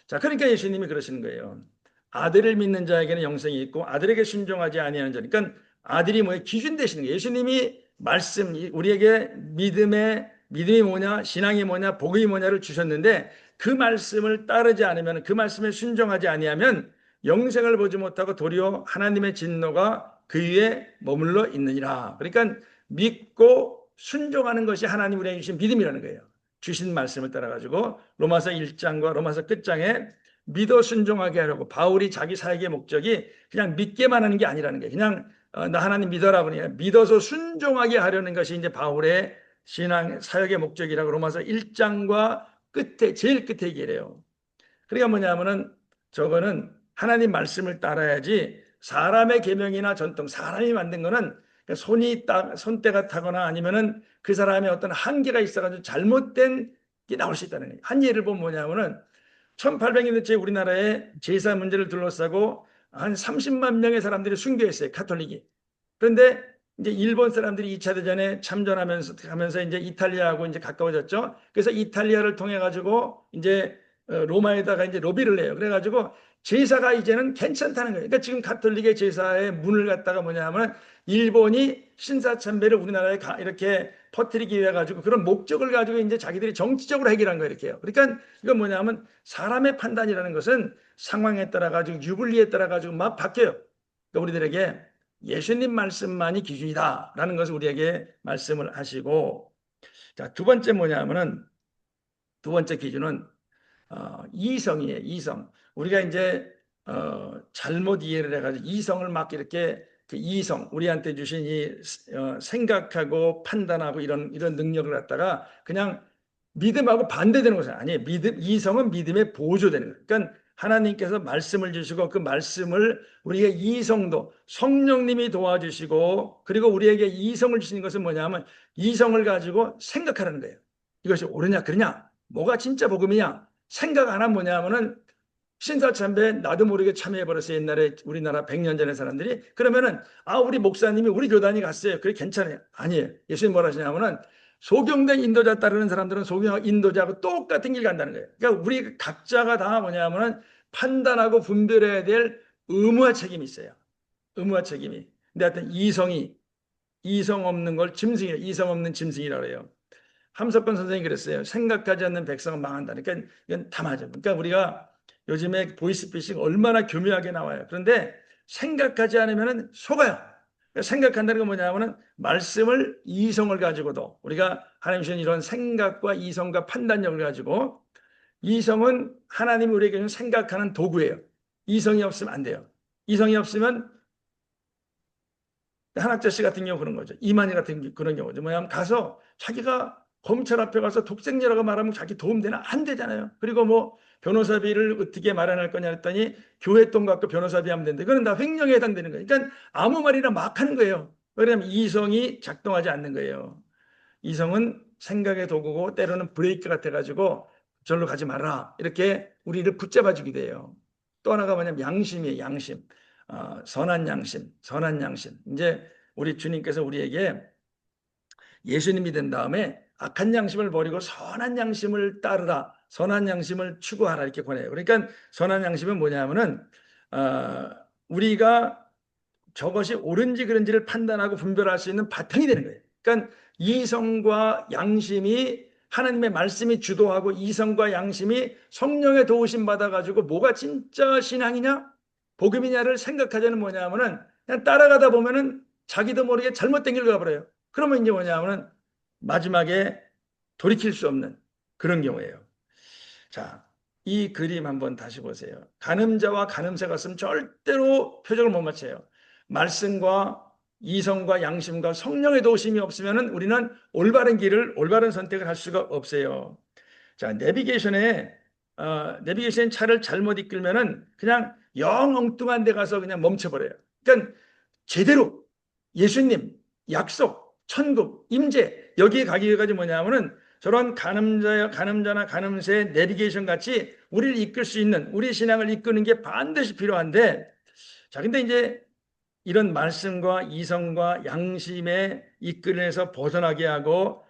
자, 그러니까 예수님이 그러시는 거예요. 아들을 믿는 자에게는 영생이 있고 아들에게 순종하지 아니하는 자. 그러니까 아들이 뭐예요? 기준 되시는 거예요. 예수님이 말씀, 우리에게 믿음이 뭐냐, 신앙이 뭐냐, 복음이 뭐냐를 주셨는데 그 말씀을 따르지 않으면, 그 말씀에 순종하지 아니하면 영생을 보지 못하고 도리어 하나님의 진노가 그 위에 머물러 있느니라. 그러니까 믿고 순종하는 것이 하나님 우리에게 주신 믿음이라는 거예요. 주신 말씀을 따라가지고 로마서 1장과 로마서 끝장에 믿어 순종하게 하려고 바울이 자기 사역의 목적이 그냥 믿게만 하는 게 아니라는 거예요. 그냥 나 하나님 믿어라 그러냐 믿어서 순종하게 하려는 것이 이제 바울의 신앙 사역의 목적이라고 로마서 1장과 끝에 제일 끝에 얘기해요. 그러니까 뭐냐면은 저거는 하나님 말씀을 따라야지 사람의 계명이나 전통 사람이 만든 거는 손때가 타거나 아니면은 그 사람의 어떤 한계가 있어가지고 잘못된 게 나올 수 있다는 거예요. 한 예를 보면 뭐냐면은 1800년대째 우리나라의 제사 문제를 둘러싸고 한 30만 명의 사람들이 순교했어요. 카톨릭이. 그런데 이제 일본 사람들이 2차 대전에 참전하면서 이제 이탈리아하고 이제 가까워졌죠. 그래서 이탈리아를 통해 가지고 이제 로마에다가 이제 로비를 해요. 그래가지고 제사가 이제는 괜찮다는 거예요. 그러니까 지금 가톨릭의 제사의 문을 갖다가 뭐냐 하면 일본이 신사참배를 우리나라에 이렇게 퍼뜨리기 위해 가지고 그런 목적을 가지고 이제 자기들이 정치적으로 해결한 거예요. 이렇게요. 그러니까 이건 뭐냐 하면 사람의 판단이라는 것은 상황에 따라 가지고 유불리에 따라 가지고 막 바뀌어요. 그러니까 우리들에게 예수님 말씀만이 기준이다라는 것을 우리에게 말씀을 하시고 자, 두 번째 뭐냐 하면은 두 번째 기준은 이성이에요. 이성. 우리가 이제 잘못 이해를 해가지고 이성을 막 이렇게 그 이성 우리한테 주신 이 생각하고 판단하고 이런 능력을 갖다가 그냥 믿음하고 반대되는 것은 아니에요. 이성은 믿음의 보조되는 거예요. 그러니까 하나님께서 말씀을 주시고 그 말씀을 우리에게 이성도 성령님이 도와주시고 그리고 우리에게 이성을 주시는 것은 뭐냐면 이성을 가지고 생각하는 거예요. 이것이 옳으냐 그러냐 뭐가 진짜 복음이냐 생각 안 하면 뭐냐면은 신사참배에 나도 모르게 참여해버렸어요. 옛날에 우리나라 100년 전의 사람들이. 그러면은 우리 목사님이 우리 교단이 갔어요. 그게 괜찮아요. 아니에요. 예수님 뭐라 하시냐면은 소경된 인도자 따르는 사람들은 소경 인도자하고 똑같은 길 간다는 거예요. 그러니까 우리 각자가 다 뭐냐면은 판단하고 분별해야 될 의무와 책임이 있어요. 의무와 책임이. 근데 하여튼 이성 없는 걸 짐승이라 이성 없는 짐승이라고 해요. 함석권 선생님이 그랬어요. 생각하지 않는 백성은 망한다. 그러니까 이건 다 맞아요. 그러니까 우리가 요즘에 보이스피싱 얼마나 교묘하게 나와요. 그런데 생각하지 않으면 속아요. 생각한다는 건 뭐냐면은 말씀을 이성을 가지고도 우리가 하나님 주신 이런 생각과 이성과 판단력을 가지고 이성은 하나님이 우리에게 주는 생각하는 도구예요. 이성이 없으면 안 돼요. 이성이 없으면 한학자 씨 같은 경우 그런 거죠. 이만희 같은 그런 경우죠. 뭐냐면 가서 자기가 검찰 앞에 가서 독생자라고 말하면 자기 도움되나 안 되잖아요. 그리고 뭐 변호사비를 어떻게 마련할 거냐 했더니 교회 돈 갖고 변호사비 하면 된다. 그건 다 횡령에 해당되는 거예요. 그러니까 아무 말이나 막 하는 거예요. 왜냐하면 이성이 작동하지 않는 거예요. 이성은 생각의 도구고 때로는 브레이크 같아가지고 절로 가지 마라 이렇게 우리를 붙잡아 주게 돼요. 또 하나가 뭐냐면 양심이에요. 양심. 선한 양심, 선한 양심. 이제 우리 주님께서 우리에게 예수님이 된 다음에 악한 양심을 버리고 선한 양심을 따르라, 선한 양심을 추구하라 이렇게 권해요. 그러니까 선한 양심은 뭐냐면은 우리가 저것이 옳은지 그른지를 판단하고 분별할 수 있는 바탕이 되는 거예요. 그러니까 이성과 양심이 하나님의 말씀이 주도하고 이성과 양심이 성령의 도우심 받아가지고 뭐가 진짜 신앙이냐 복음이냐를 생각하자는 뭐냐면은 그냥 따라가다 보면은 자기도 모르게 잘못된 길로 가버려요. 그러면 이제 뭐냐면은 마지막에 돌이킬 수 없는 그런 경우예요. 자, 이 그림 한번 다시 보세요. 간음자와 간음새 같으면 절대로 표적을 못 맞춰요. 말씀과 이성과 양심과 성령의 도우심이 없으면 우리는 올바른 길을, 올바른 선택을 할 수가 없어요. 자, 내비게이션 차를 잘못 이끌면은 그냥 영 엉뚱한 데 가서 그냥 멈춰버려요. 그러니까 제대로 예수님, 약속, 천국, 임재 여기에 가기까지 뭐냐면은 저런 간음자나 간음새의 내비게이션 같이 우리를 이끌 수 있는 우리 신앙을 이끄는 게 반드시 필요한데 자, 근데 이제 이런 말씀과 이성과 양심에 이끌어서 벗어나게 하고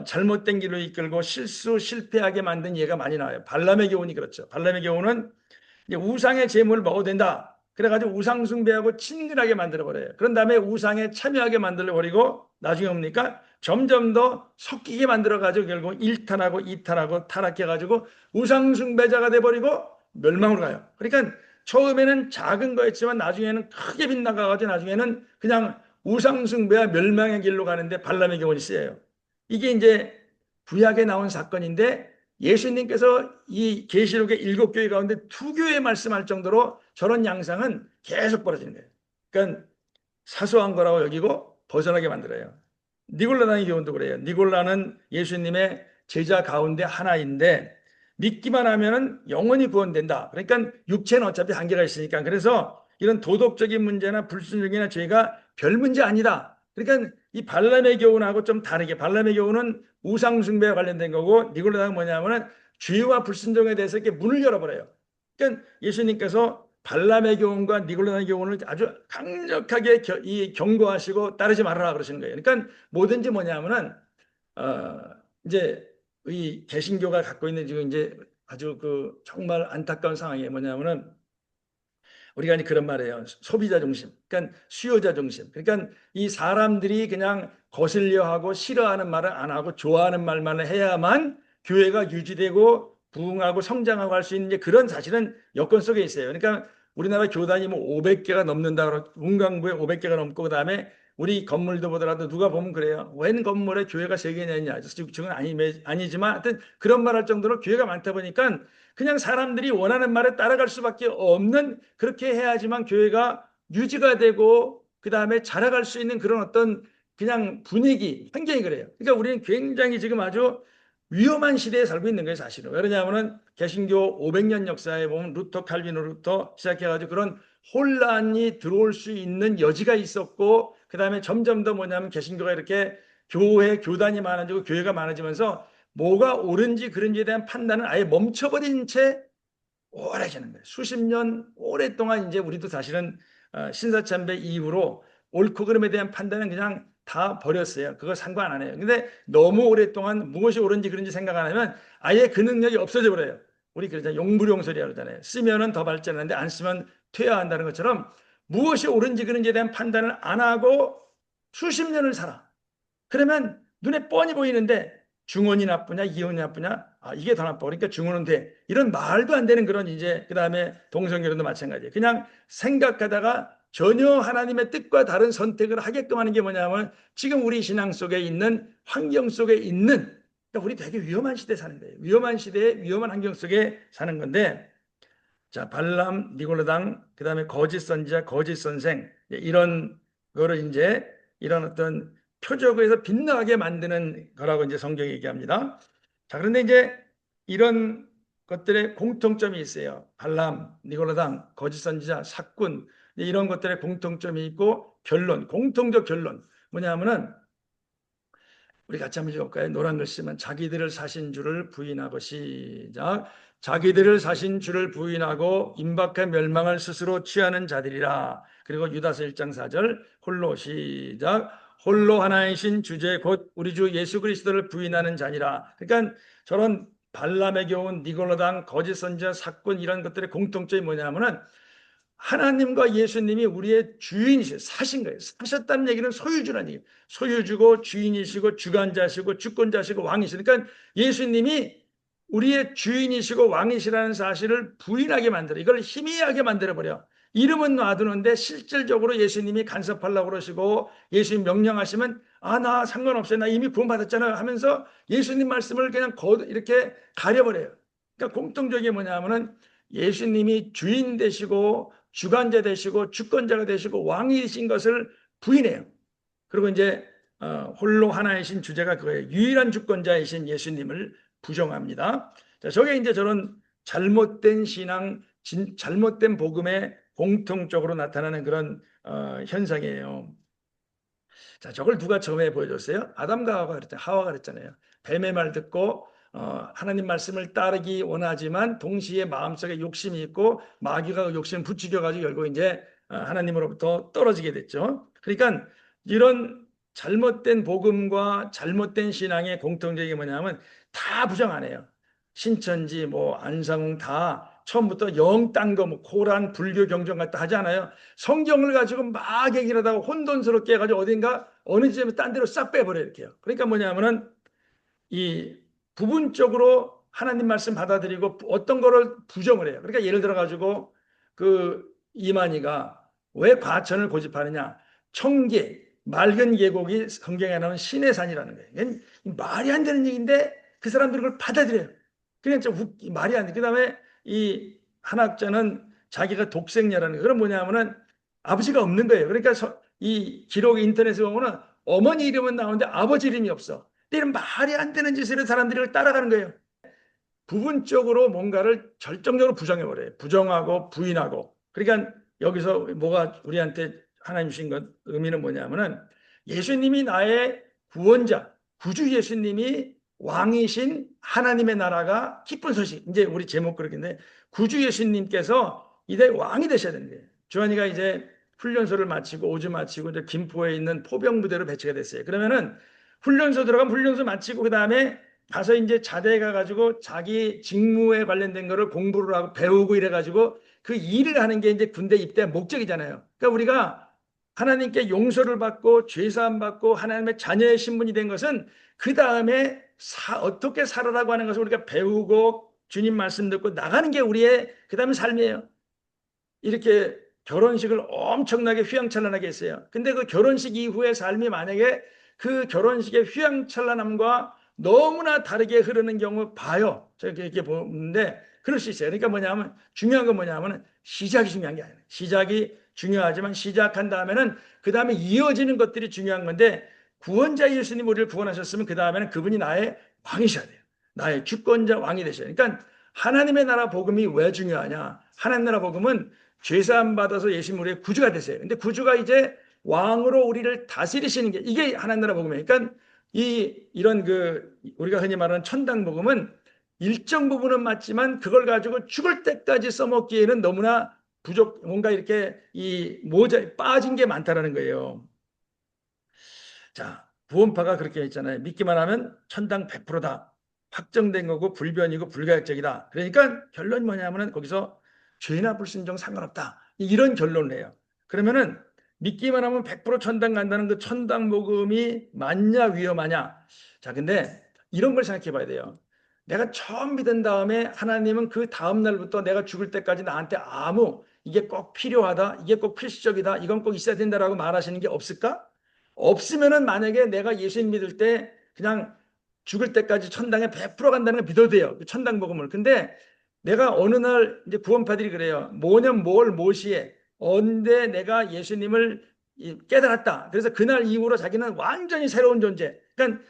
잘못된 길로 이끌고 실패하게 만든 예가 많이 나와요. 발람의 교훈이 그렇죠. 발람의 교훈은 이제 우상의 제물을 먹어도 된다. 그래가지고 우상 숭배하고 친근하게 만들어버려요. 그런 다음에 우상에 참여하게 만들어버리고 나중에 뭡니까? 점점 더 섞이게 만들어가지고 결국 일탄하고 이탄하고 타락해가지고 우상 숭배자가 돼버리고 멸망으로 가요. 그러니까 처음에는 작은 거였지만 나중에는 크게 빗나가가지고 나중에는 그냥 우상 숭배와 멸망의 길로 가는데 발람의 경우는 쓰여요. 이게 이제 구약에 나온 사건인데 예수님께서 이 계시록의 7교회 가운데 2교회 말씀할 정도로 저런 양상은 계속 벌어지는 거예요. 그러니까 사소한 거라고 여기고 벗어나게 만들어요. 니골라당의 교훈도 그래요. 니골라는 예수님의 제자 가운데 하나인데 믿기만 하면은 영원히 구원된다. 그러니까 육체는 어차피 한계가 있으니까 그래서 이런 도덕적인 문제나 불순종이나 죄가 별 문제 아니다. 그러니까 이 발람의 교훈하고 좀 다르게 발람의 교훈은 우상 숭배와 관련된 거고 니골라당은 뭐냐면은 죄와 불순종에 대해서 이렇게 문을 열어버려요. 그러니까 예수님께서 발람의 교훈과 니골라당의 교훈을 아주 강력하게 경고하시고 따르지 말아라 그러시는 거예요. 그러니까 뭐든지 뭐냐면은 이제 이 개신교가 갖고 있는 지금 이제 아주 그 정말 안타까운 상황이 뭐냐면은 우리가 이제 그런 말이에요. 소비자 중심, 그러니까 수요자 중심. 그러니까 이 사람들이 그냥 거슬려 하고 싫어하는 말을 안 하고 좋아하는 말만 해야만 교회가 유지되고 부흥하고 성장하고 할 수 있는 그런 사실은 여건 속에 있어요. 그러니까 우리나라 교단이 뭐 500개가 넘는다. 문광부에 500개가 넘고 그다음에 우리 건물도 보더라도 누가 보면 그래요. 웬 건물에 교회가 3개나 있냐. 지금 아니지만 하여튼 그런 말 할 정도로 교회가 많다 보니까 그냥 사람들이 원하는 말에 따라갈 수밖에 없는 그렇게 해야지만 교회가 유지가 되고 그다음에 자라갈 수 있는 그런 어떤 그냥 분위기, 환경이 그래요. 그러니까 우리는 굉장히 지금 아주 위험한 시대에 살고 있는 거예요, 사실은. 왜냐하면 개신교 500년 역사에 보면 루터, 칼빈으로부터 시작해가지고 그런 혼란이 들어올 수 있는 여지가 있었고 그다음에 점점 더 뭐냐면 개신교가 이렇게 교단이 많아지고 교회가 많아지면서 뭐가 옳은지 그른지에 대한 판단은 아예 멈춰버린 채 오래지는 거예요. 수십 년 오랫동안 이제 우리도 사실은 신사참배 이후로 옳고 그름에 대한 판단은 그냥 다 버렸어요. 그거 상관 안 해요. 근데 너무 오랫동안 무엇이 옳은지 그런지 생각 안 하면 아예 그 능력이 없어져 버려요. 우리 그러잖아요. 용불용설이라고 그러잖아요. 쓰면은 더 발전하는데 안 쓰면 퇴화한다는 것처럼 무엇이 옳은지 그런지에 대한 판단을 안 하고 수십 년을 살아. 그러면 눈에 뻔히 보이는데 중혼이 나쁘냐 이혼이 나쁘냐 이게 더 나빠 그러니까 중혼은 돼 이런 말도 안 되는 그런 이제 그 다음에 동성결혼도 마찬가지예요. 그냥 생각하다가 전혀 하나님의 뜻과 다른 선택을 하게끔 하는 게 뭐냐면 지금 우리 신앙 속에 있는 환경 속에 있는 그러니까 우리 되게 위험한 시대에 사는 거예요. 위험한 시대에 위험한 환경 속에 사는 건데 자 발람 니골라당 그 다음에 거짓 선지자 거짓 선생 이런 거를 이제 이런 어떤 표적에서 빗나가게 만드는 거라고 이제 성경이 얘기합니다. 자, 그런데 이제 이런 것들의 공통점이 있어요. 발람, 니고라당, 거짓 선지자, 사꾼, 이런 것들의 공통점이 있고, 공통적 결론 뭐냐면은, 우리 같이 한번 읽어볼까요? 노란 글씨만. 자기들을 사신 주를 부인하고, 시작. 자기들을 사신 주를 부인하고 임박한 멸망을 스스로 취하는 자들이라. 그리고 유다서 1장 4절 홀로, 시작. 홀로 하나이신 주제 곧 우리 주 예수 그리스도를 부인하는 자니라. 그러니까 저런 발람의 교훈, 니고라당, 거짓 선지자, 사꾼, 이런 것들의 공통점이 뭐냐면은 하나님과 예수님이 우리의 주인이시고 사신 거예요. 사셨다는 얘기는 소유주라는 얘기예요. 소유주고 주인이시고 주관자시고 주권자시고 왕이시고, 그러니까 예수님이 우리의 주인이시고 왕이시라는 사실을 부인하게 만들어, 이걸 희미하게 만들어버려. 이름은 놔두는데 실질적으로 예수님이 간섭하려고 그러시고, 예수님 명령하시면 나 상관없어요, 나 이미 구원받았잖아요 하면서 예수님 말씀을 그냥 이렇게 가려버려요. 그러니까 공통적인 뭐냐면은 예수님이 주인 되시고 주관자 되시고 주권자가 되시고 왕이신 것을 부인해요. 그리고 이제 홀로 하나이신 주제가 그거예요. 유일한 주권자이신 예수님을 부정합니다. 자, 저게 이제 저런 잘못된 신앙, 잘못된 복음에 공통적으로 나타나는 그런 현상이에요. 자, 저걸 누가 처음에 보여줬어요? 아담과 하와가 그랬잖아요. 뱀의 말 듣고 하나님 말씀을 따르기 원하지만 동시에 마음속에 욕심이 있고, 마귀가 그 욕심을 부추겨가지고 결국 이제 하나님으로부터 떨어지게 됐죠. 그러니까 이런 잘못된 복음과 잘못된 신앙의 공통적인 게 뭐냐면 다 부정 안 해요. 신천지, 뭐 안상홍 다 처음부터 영 딴 거, 뭐 코란, 불교 경전 같다 하지 않아요. 성경을 가지고 막 얘기를 하다가 혼돈스럽게 해가지고 어딘가 어느 지점에 딴 데로 싹 빼버려 이렇게요. 그러니까 뭐냐면은 이 부분적으로 하나님 말씀 받아들이고 어떤 거를 부정을 해요. 그러니까 예를 들어 가지고 그 이만희가 왜 과천을 고집하느냐? 청계, 맑은 계곡이 성경에 나오는 신의 산이라는 거예요. 이건 말이 안 되는 얘기인데 그 사람들이 그걸 받아들여요. 그냥 좀 말이 안 돼. 그다음에 이 한학자는 자기가 독생녀라는 거예요. 그럼 뭐냐면은 아버지가 없는 거예요. 그러니까 이 기록 인터넷에 보면은 어머니 이름은 나오는데 아버지 이름이 없어. 이런 말이 안 되는 짓을 따라들이 따라가는 거예요. 부분적으로 뭔가를 결정적으로 부정해버려요. 부정하고 부인하고. 그러니까 여기서 뭐가 우리한테 하나님 주신 것 의미는 뭐냐면은 예수님이 나의 구원자, 구주 예수님이 왕이신 하나님의 나라가 기쁜 소식. 이제 우리 제목 그렇겠는데 구주 예수님께서 이제 왕이 되셔야 되는 거예요. 주한이가 이제 훈련소를 마치고 오주 마치고 이제 김포에 있는 포병부대로 배치가 됐어요. 그러면은 훈련소 들어가면 훈련소 마치고 그 다음에 가서 이제 자대에 가가지고 자기 직무에 관련된 거를 공부를 하고 배우고 이래가지고 그 일을 하는 게 이제 군대 입대 목적이잖아요. 그러니까 우리가 하나님께 용서를 받고 죄사함 받고 하나님의 자녀의 신분이 된 것은 그 다음에 어떻게 살아라고 하는 것을 우리가 배우고 주님 말씀 듣고 나가는 게 우리의 그 다음에 삶이에요. 이렇게 결혼식을 엄청나게 휘황찬란하게 했어요. 근데 그 결혼식 이후의 삶이 만약에 그 결혼식의 휘황찬란함과 너무나 다르게 흐르는 경우 봐요. 제가 이렇게 보는데 그럴 수 있어요. 그러니까 뭐냐면 중요한 건 뭐냐면 시작이 중요한 게 아니에요. 시작이 중요하지만 시작한 다음에는 그 다음에 이어지는 것들이 중요한 건데, 구원자 예수님 우리를 구원하셨으면 그 다음에는 그분이 나의 왕이셔야 돼요. 나의 주권자 왕이 되셔야 돼요. 그러니까 하나님의 나라 복음이 왜 중요하냐? 하나님 나라 복음은 죄사함 받아서 예수님 우리의 구주가 되세요. 근데 구주가 이제 왕으로 우리를 다스리시는 게 이게 하나님 나라 복음이에요. 그러니까 이런 우리가 흔히 말하는 천당 복음은 일정 부분은 맞지만 그걸 가지고 죽을 때까지 써먹기에는 너무나 뭔가 이렇게 이 모자에 빠진 게 많다라는 거예요. 자, 구원파가 그렇게 했잖아요. 믿기만 하면 천당 100%다. 확정된 거고 불변이고 불가역적이다. 그러니까 결론이 뭐냐면은 거기서 죄나 불순종 상관없다. 이런 결론을 해요. 그러면은 믿기만 하면 100% 천당 간다는 그 천당 복음이 맞냐 위험하냐. 자, 근데 이런 걸 생각해 봐야 돼요. 내가 처음 믿은 다음에 하나님은 그 다음 날부터 내가 죽을 때까지 나한테 이게 꼭 필요하다, 이게 꼭 필수적이다, 이건 꼭 있어야 된다라고 말하시는 게 없을까? 없으면은 만약에 내가 예수님 믿을 때 그냥 죽을 때까지 천당에 100% 간다는 걸 믿어도 돼요. 그 천당 복음을. 근데 내가 어느 날 이제 구원파들이 그래요. 뭐년 뭘 모시에 언제 내가 예수님을 깨달았다. 그래서 그날 이후로 자기는 완전히 새로운 존재. 그러니까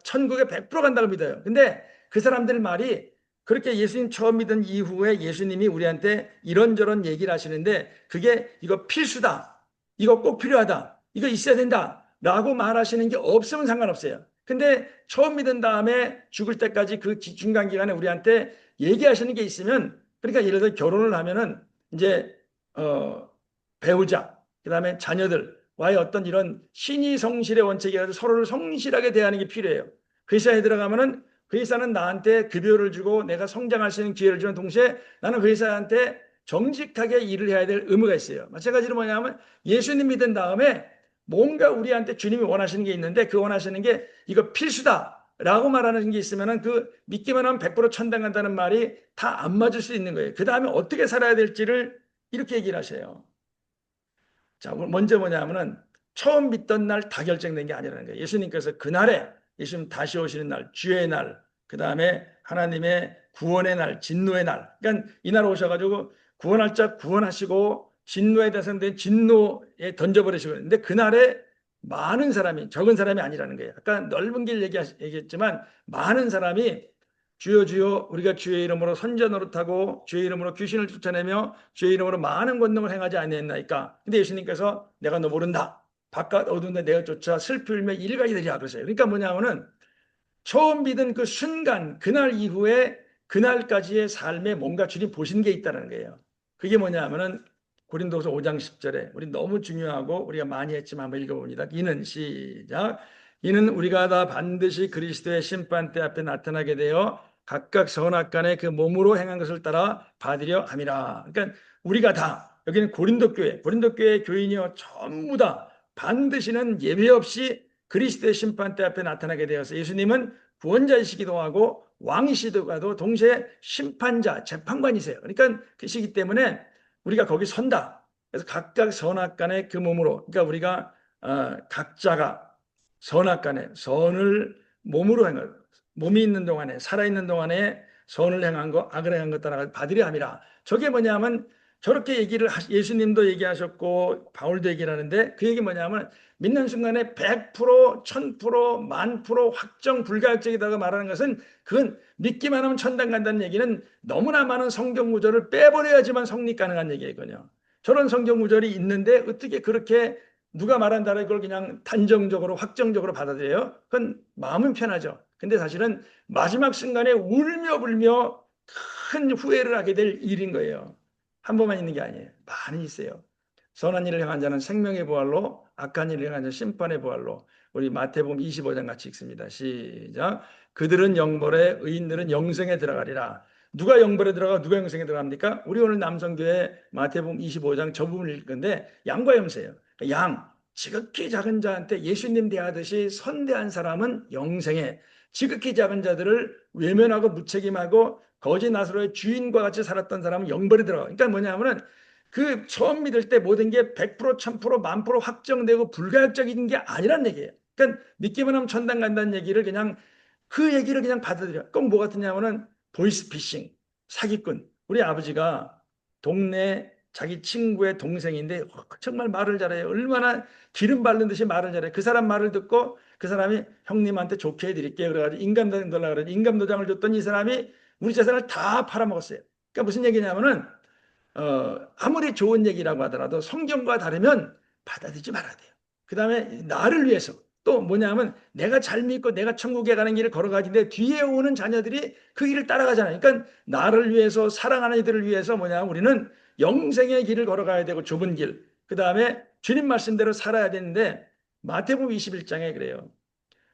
천국에 100% 간다고 믿어요. 근데 그 사람들 말이 그렇게 예수님 처음 믿은 이후에 예수님이 우리한테 이런저런 얘기를 하시는데 그게 이거 필수다. 이거 꼭 필요하다. 이거 있어야 된다. 라고 말하시는 게 없으면 상관없어요. 근데 처음 믿은 다음에 죽을 때까지 그 중간 기간에 우리한테 얘기하시는 게 있으면 그러니까 예를 들어 결혼을 하면은 이제 배우자 그다음에 자녀들과의 어떤 이런 신의 성실의 원칙이라도 서로를 성실하게 대하는 게 필요해요. 회사에 들어가면은 그 회사는 나한테 급여를 주고 내가 성장할 수 있는 기회를 주는 동시에 나는 그 회사한테 정직하게 일을 해야 될 의무가 있어요. 마찬가지로 뭐냐면 예수님 믿은 다음에 뭔가 우리한테 주님이 원하시는 게 있는데 그 원하시는 게 이거 필수다 라고 말하는 게 있으면은 그 믿기만 하면 100% 천당 간다는 말이 다 안 맞을 수 있는 거예요. 그 다음에 어떻게 살아야 될지를 이렇게 얘기를 하셔요. 자, 먼저 뭐냐면은 처음 믿던 날 다 결정된 게 아니라는 거예요. 예수님께서 그날에 예수님 다시 오시는 날, 주의 날, 그 다음에 하나님의 구원의 날, 진노의 날. 그러니까 이날 오셔가지고 구원할 자 구원하시고 진노에 대해서는 진노에 던져버리시고 근데 그날에 많은 사람이 적은 사람이 아니라는 거예요. 아까 넓은 길 얘기했지만 많은 사람이 주여 주여 우리가 주의 이름으로 선자 노릇하고 주의 이름으로 귀신을 쫓아내며 주의 이름으로 많은 권능을 행하지 아니했나이까. 근데 예수님께서 내가 너 모른다. 바깥 어두운데 내가 쫓아 슬피 울며 일가이 되리라 그러세요. 그러니까 뭐냐면은 처음 믿은 그 순간 그날 이후에 그날까지의 삶에 뭔가 주님 보신 게 있다는 거예요. 그게 뭐냐면은 고린도서 5장 10절에 우리 너무 중요하고 우리가 많이 했지만 한번 읽어봅니다. 이는 시작. 이는 우리가 다 반드시 그리스도의 심판대 앞에 나타나게 되어 각각 선악간에 그 몸으로 행한 것을 따라 받으려 함이라. 그러니까 우리가 다 여기는 고린도 교회 교인이요 전부 다 반드시는 예외 없이 그리스도의 심판대 앞에 나타나게 되어서 예수님은 구원자이시기도 하고 왕이시기도 하고 동시에 심판자, 재판관이세요. 그러니까 그 시기 때문에 우리가 거기 선다. 그래서 각각 선악간에 그 몸으로 그러니까 우리가 각자가 선악간에 선을 몸으로 행한 몸이 있는 동안에 살아있는 동안에 선을 행한 거 악을 행한 것 따라 받으려 함이라. 저게 뭐냐면 저렇게 얘기를 예수님도 얘기하셨고 바울도 얘기를 하는데 그 얘기 뭐냐면 믿는 순간에 100%, 1000%, 10,000% 확정 불가역적이다고 말하는 것은 그건 믿기만 하면 천당 간다는 얘기는 너무나 많은 성경 구절을 빼버려야지만 성립 가능한 얘기거든요. 저런 성경 구절이 있는데 어떻게 그렇게 누가 말한다라 이걸 그냥 단정적으로 확정적으로 받아들여요? 그건 마음은 편하죠. 근데 사실은 마지막 순간에 울며 불며 큰 후회를 하게 될 일인 거예요. 한 번만 있는 게 아니에요. 많이 있어요. 선한 일을 행한 자는 생명의 부활로 악한 일을 행한 자는 심판의 부활로 우리 마태복음 25장 같이 읽습니다. 시작. 그들은 영벌에 의인들은 영생에 들어가리라. 누가 영벌에 들어가 누가 영생에 들어갑니까? 우리 오늘 남성교회 마태복음 25장 저 부분을 읽을 건데 양과 염소예요. 양, 지극히 작은 자한테 예수님 대하듯이 선대한 사람은 영생에 지극히 작은 자들을 외면하고 무책임하고 거짓 나사로의 주인과 같이 살았던 사람은 영벌에 들어가. 그러니까 뭐냐면은 그 처음 믿을 때 모든 게 100%, 1000%, 10,000% 확정되고 불가역적인 게 아니란 얘기예요. 그러니까 믿기만 하면 천당 간다는 얘기를 그냥 그 얘기를 그냥 받아들여. 꼭 뭐 같으냐면은 보이스피싱, 사기꾼. 우리 아버지가 동네 자기 친구의 동생인데 정말 말을 잘해요. 얼마나 기름 바른 듯이 말을 잘해요. 그 사람 말을 듣고 그 사람이 형님한테 좋게 해드릴게요. 그래가지고 인감도장 달라고 그러지. 인감도장을 줬더니 이 사람이 우리 재산을 다 팔아먹었어요. 그러니까 무슨 얘기냐면은 아무리 좋은 얘기라고 하더라도 성경과 다르면 받아들이지 말아야 돼요. 그 다음에 나를 위해서 또 뭐냐면 내가 잘 믿고 내가 천국에 가는 길을 걸어가는데 뒤에 오는 자녀들이 그 길을 따라가잖아요. 그러니까 나를 위해서 사랑하는 이들을 위해서 뭐냐면 우리는 영생의 길을 걸어가야 되고 좁은 길. 그 다음에 주님 말씀대로 살아야 되는데 마태복음 21장에 그래요.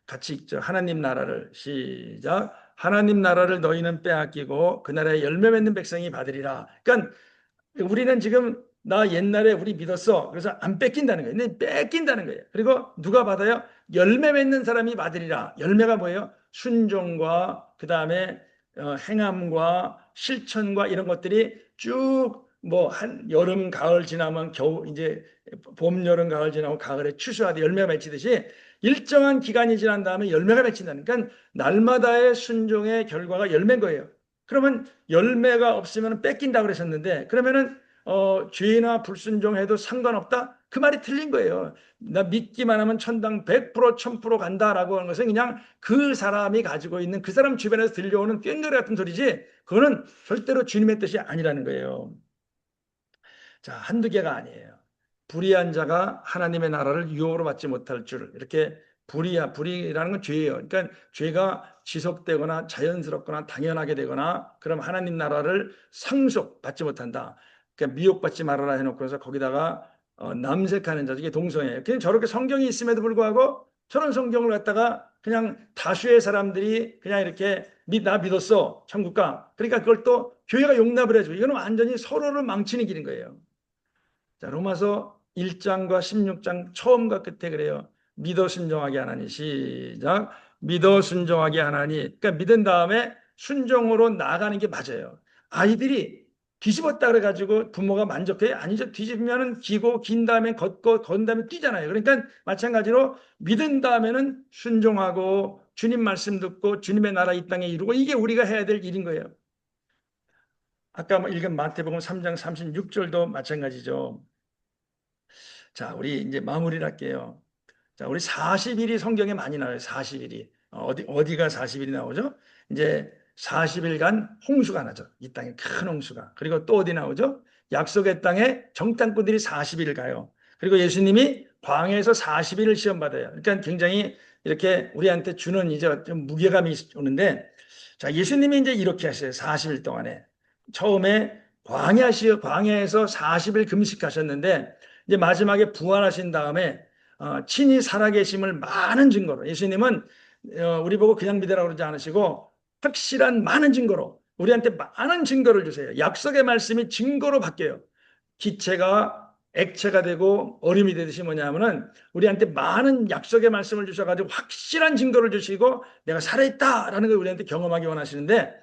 같이 읽죠. 하나님 나라를 시작. 하나님 나라를 너희는 빼앗기고 그 나라에 열매 맺는 백성이 받으리라. 그러니까 우리는 지금 나 옛날에 우리 믿었어. 그래서 안 뺏긴다는 거예요. 근데 뺏긴다는 거예요. 그리고 누가 받아요? 열매 맺는 사람이 받으리라. 열매가 뭐예요? 순종과 그 다음에 행함과 실천과 이런 것들이 쭉 뭐 한 여름 가을 지나면 겨우 이제 봄 여름 가을 지나면 가을에 추수하듯 열매가 맺히듯이 일정한 기간이 지난 다음에 열매가 맺힌다는 그러니까 날마다의 순종의 결과가 열매인 거예요. 그러면 열매가 없으면 뺏긴다 그러셨는데 그러면은 죄나 불순종해도 상관없다? 그 말이 틀린 거예요. 나 믿기만 하면 천당 100% 1000% 간다라고 하는 것은 그냥 그 사람이 가지고 있는 그 사람 주변에서 들려오는 꽹노래 같은 소리지, 그거는 절대로 주님의 뜻이 아니라는 거예요. 자, 한두 개가 아니에요. 불의한 자가 하나님의 나라를 유업으로 받지 못할 줄, 이렇게 불의라는 건 죄예요. 그러니까 죄가 지속되거나 자연스럽거나 당연하게 되거나 그럼 하나님 나라를 상속받지 못한다. 그러니까 미혹받지 말아라 해놓고서 거기다가 남색하는 자, 이게 동성애예요. 그냥 저렇게 성경이 있음에도 불구하고 저런 성경을 갖다가 그냥 다수의 사람들이 그냥 이렇게 나 믿었어 천국 가. 그러니까 그걸 또 교회가 용납을 해주고, 이거는 완전히 서로를 망치는 길인 거예요. 자, 로마서 1장과 16장 처음과 끝에 그래요. 믿어 순종하게 하나니, 시작. 믿어 순종하게 하나니. 그러니까 믿은 다음에 순종으로 나아가는 게 맞아요. 아이들이 뒤집었다 그래가지고 부모가 만족해? 아니죠. 뒤집으면은 기고, 긴 다음에 걷고, 건 다음에 뛰잖아요. 그러니까 마찬가지로 믿은 다음에는 순종하고 주님 말씀 듣고 주님의 나라 이 땅에 이루고, 이게 우리가 해야 될 일인 거예요. 아까 읽은 마태복음 3장 36절도 마찬가지죠. 자, 우리 이제 마무리를 할게요. 자, 우리 40일이 성경에 많이 나와요. 40일이. 어디가 40일이 나오죠? 이제 40일간 홍수가 나죠. 이 땅에 큰 홍수가. 그리고 또 어디 나오죠? 약속의 땅에 정탐꾼들이 40일 가요. 그리고 예수님이 광야에서 40일을 시험 받아요. 그러니까 굉장히 이렇게 우리한테 주는 이제 좀 무게감이 오는데, 자, 예수님이 이제 이렇게 하셔요. 40일 동안에. 처음에 광야에서 40일 금식하셨는데, 이제 마지막에 부활하신 다음에 친히 살아계심을 많은 증거로, 예수님은 우리 보고 그냥 믿으라고 그러지 않으시고 확실한 많은 증거로 우리한테 많은 증거를 주세요. 약속의 말씀이 증거로 바뀌어요. 기체가 액체가 되고 얼음이 되듯이 뭐냐면은 우리한테 많은 약속의 말씀을 주셔가지고 확실한 증거를 주시고 내가 살아있다라는 걸 우리한테 경험하기 원하시는데,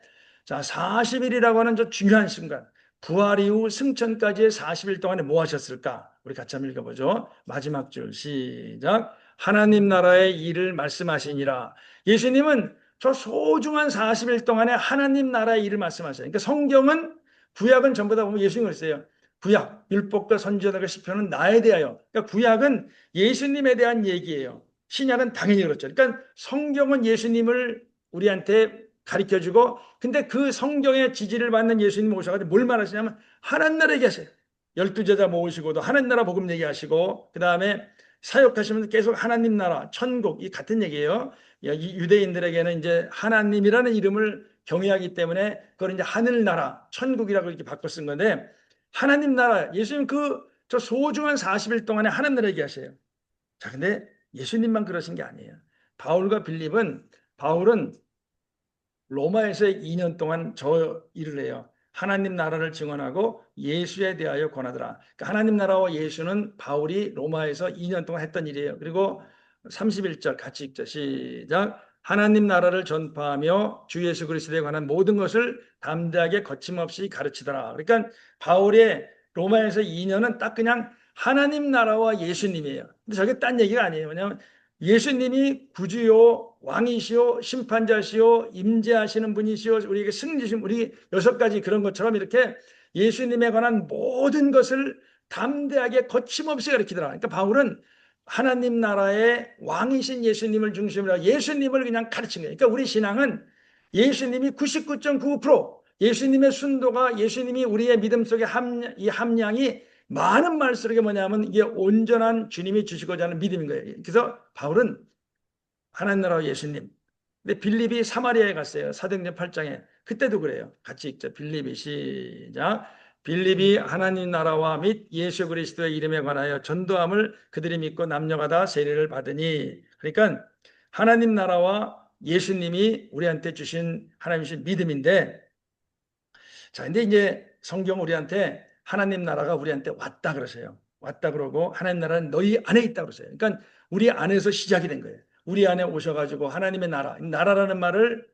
자, 40일이라고 하는 저 중요한 순간, 부활 이후 승천까지의 40일 동안에 뭐 하셨을까? 우리 같이 한번 읽어보죠. 마지막 줄 시작. 하나님 나라의 일을 말씀하시니라. 예수님은 저 소중한 40일 동안에 하나님 나라의 일을 말씀하셔요. 그러니까 성경은, 구약은 전부 다 보면 예수님을 써요. 구약, 율법과 선지자들과 시편은 나에 대하여. 그러니까 구약은 예수님에 대한 얘기예요. 신약은 당연히 그렇죠. 그러니까 성경은 예수님을 우리한테 가르쳐주고, 근데 그 성경의 지지를 받는 예수님 오셔가지고 뭘 말하시냐면 하나님 나라 얘기하세요. 12제자 모으시고도 하나님 나라 복음 얘기하시고, 그 다음에 사역하시면서 계속 하나님 나라, 천국, 이 같은 얘기예요. 유대인들에게는 이제 하나님이라는 이름을 경외하기 때문에 그걸 이제 하늘나라, 천국이라고 이렇게 바꿔 쓴 건데, 하나님 나라, 예수님 저 소중한 40일 동안에 하나님 나라 얘기하세요. 자, 근데 예수님만 그러신 게 아니에요. 바울은 로마에서 2년 동안 저 일을 해요. 하나님 나라를 증언하고 예수에 대하여 권하더라. 그러니까 하나님 나라와 예수는 바울이 로마에서 2년 동안 했던 일이에요. 그리고 31절 같이 읽죠. 시작. 하나님 나라를 전파하며 주 예수 그리스도에 관한 모든 것을 담대하게 거침없이 가르치더라. 그러니까 바울의 로마에서 2년은 딱 그냥 하나님 나라와 예수님이에요. 근데 저게 딴 얘기가 아니에요. 왜냐하면 예수님이 구주요, 왕이시요, 심판자시요, 임재하시는 분이시요, 우리에게 승리신, 우리 6가지 그런 것처럼 이렇게 예수님에 관한 모든 것을 담대하게 거침없이 가르치더라. 그러니까 바울은 하나님 나라의 왕이신 예수님을 중심으로 하고 예수님을 그냥 가르친 거예요. 그러니까 우리 신앙은 예수님이 99.9%, 예수님의 순도가, 예수님이 우리의 믿음 속의 이 함량이 많은 말씀이 뭐냐면 이게 온전한 주님이 주시고자 하는 믿음인 거예요. 그래서 바울은 하나님 나라와 예수님. 근데 빌립이 사마리아에 갔어요. 사도행전 8장에. 그때도 그래요. 같이 읽죠. 빌립이 시작. 빌립이 하나님 나라와 및 예수 그리스도의 이름에 관하여 전도함을 그들이 믿고 남녀가 다 세례를 받으니. 그러니까 하나님 나라와 예수님이 우리한테 주신 하나님 주신 믿음인데, 자, 근데 이제 성경 우리한테 하나님 나라가 우리한테 왔다 그러세요. 왔다 그러고 하나님 나라는 너희 안에 있다 그러세요. 그러니까 우리 안에서 시작이 된 거예요. 우리 안에 오셔가지고 하나님의 나라, 나라라는 말을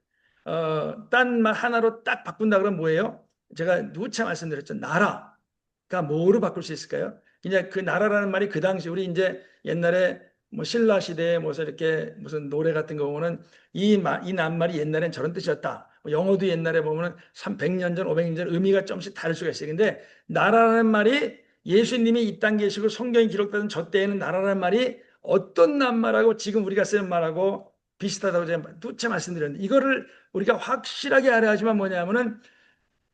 딴 말 하나로 딱 바꾼다 그러면 뭐예요? 제가 누차 말씀드렸죠. 나라가 뭐로 바꿀 수 있을까요? 이제 그 나라라는 말이 그 당시 우리 이제 옛날에 뭐 신라 시대에 무슨 이렇게 무슨 노래 같은 거 보면은 이 낱말이 옛날엔 저런 뜻이었다. 영어도 옛날에 보면은 300년 전, 500년 전 의미가 조금씩 다를 수가 있어요. 근데 나라라는 말이 예수님이 이 땅 계시고 성경이 기록되던 저 때에는 나라란 말이 어떤 낱말하고 지금 우리가 쓰는 말하고 비슷하다고 제가 두차 말씀드렸는데, 이거를 우리가 확실하게 알아야지만 뭐냐면은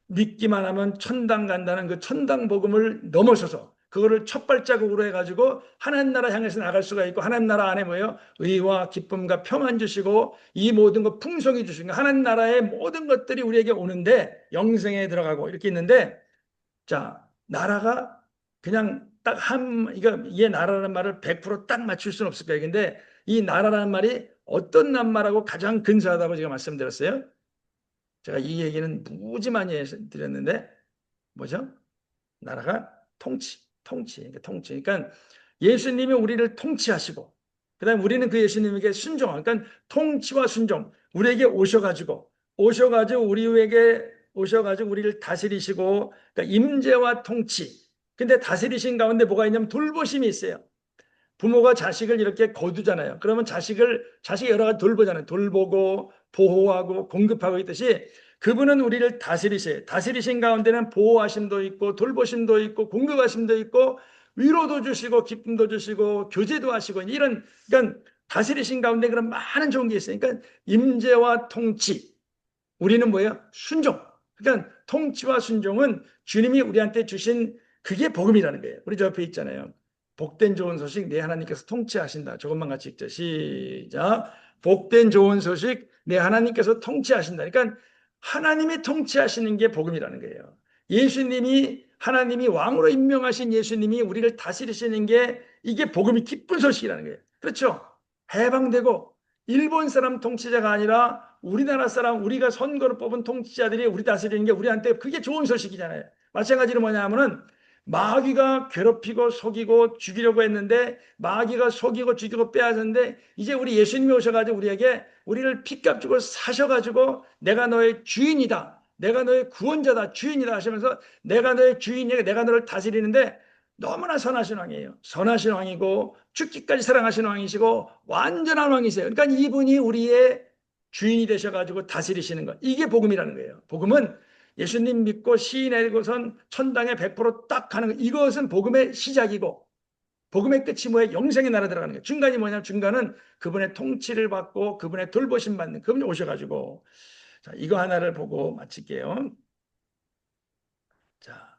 믿기만 하면 천당 간다는 그 천당 복음을 넘어서서 그거를 첫 발자국으로 해가지고 하나님 나라 향해서 나갈 수가 있고, 하나님 나라 안에 뭐예요? 의와 기쁨과 평안 주시고 이 모든 것 풍성히 주시고 하나님 나라의 모든 것들이 우리에게 오는데 영생에 들어가고 이렇게 있는데, 자, 나라가 그냥 딱 이게 나라라는 말을 100%딱 맞출 수는 없을 거예요. 근데 이 나라라는 말이 어떤 낱말하고 가장 근사하다고 제가 말씀드렸어요. 제가 이 얘기는 무지 많이 드렸는데, 뭐죠? 나라가 그러니까 예수님이 우리를 통치하시고, 그 다음에 우리는 그 예수님에게 순종하고, 그러니까 통치와 순종, 우리에게 오셔가지고 우리를 다스리시고, 그러니까 임재와 통치. 근데 다스리신 가운데 뭐가 있냐면 돌보심이 있어요. 부모가 자식을 이렇게 거두잖아요. 그러면 자식이 여러 가지 돌보잖아요. 돌보고 보호하고 공급하고 있듯이 그분은 우리를 다스리세요. 다스리신 가운데는 보호하심도 있고 돌보심도 있고 공급하심도 있고 위로도 주시고 기쁨도 주시고 교제도 하시고 이런, 그러니까 다스리신 가운데 그런 많은 좋은 게 있어요. 그러니까 임재와 통치. 우리는 뭐예요? 순종. 그러니까 통치와 순종은 주님이 우리한테 주신 그게 복음이라는 거예요. 우리 저 옆에 있잖아요. 복된 좋은 소식, 내 하나님께서 통치하신다. 조금만 같이 읽죠. 시작. 복된 좋은 소식, 내 하나님께서 통치하신다. 그러니까 하나님이 통치하시는 게 복음이라는 거예요. 하나님이 왕으로 임명하신 예수님이 우리를 다스리시는 게 이게 복음이 기쁜 소식이라는 거예요. 그렇죠? 해방되고 일본 사람 통치자가 아니라 우리나라 사람, 우리가 선거로 뽑은 통치자들이 우리 다스리는 게 우리한테 그게 좋은 소식이잖아요. 마찬가지로 뭐냐 하면은 마귀가 괴롭히고 속이고 죽이려고 했는데, 마귀가 속이고 죽이고 빼앗았는데, 이제 우리 예수님이 오셔가지고 우리를 피값 주고 사셔가지고 내가 너의 주인이다, 내가 너의 구원자다, 주인이다 하시면서 내가 너의 주인이야, 내가 너를 다스리는데, 너무나 선하신 왕이에요. 선하신 왕이고 죽기까지 사랑하신 왕이시고 완전한 왕이세요. 그러니까 이분이 우리의 주인이 되셔가지고 다스리시는 것, 이게 복음이라는 거예요. 복음은 예수님 믿고 시인하고선 천당에 100%딱 가는 것, 이것은 복음의 시작이고 복음의 끝이 뭐예요? 영생의 나라 들어가는 거예요. 중간이 뭐냐면 중간은 그분의 통치를 받고 그분의 돌보심 받는, 그분이 오셔가지고. 자, 이거 하나를 보고 마칠게요. 자,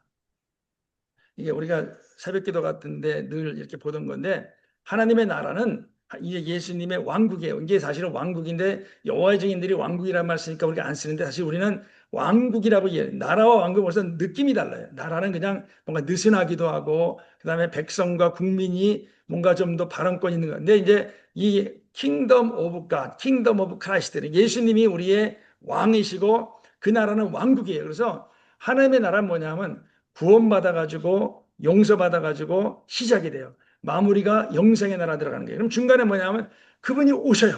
이게 우리가 새벽기도 같은데 늘 이렇게 보던 건데, 하나님의 나라는 이제 예수님의 왕국이에요. 이게 사실은 왕국인데 여호와의 증인들이 왕국이라는 말 쓰니까 우리가 안 쓰는데, 사실 우리는 왕국이라고 이해해요. 나라와 왕국 벌써 느낌이 달라요. 나라는 그냥 뭔가 느슨하기도 하고, 그다음에 백성과 국민이 뭔가 좀 더 발언권 있는 거. 근데 이제 이 킹덤 오브 갓, 킹덤 오브 크라이스트는 예수님이 우리의 왕이시고 그 나라는 왕국이에요. 그래서 하나님의 나라는 뭐냐면 구원받아가지고 용서받아가지고 시작이 돼요. 마무리가 영생의 나라 들어가는 거예요. 그럼 중간에 뭐냐면 그분이 오셔요.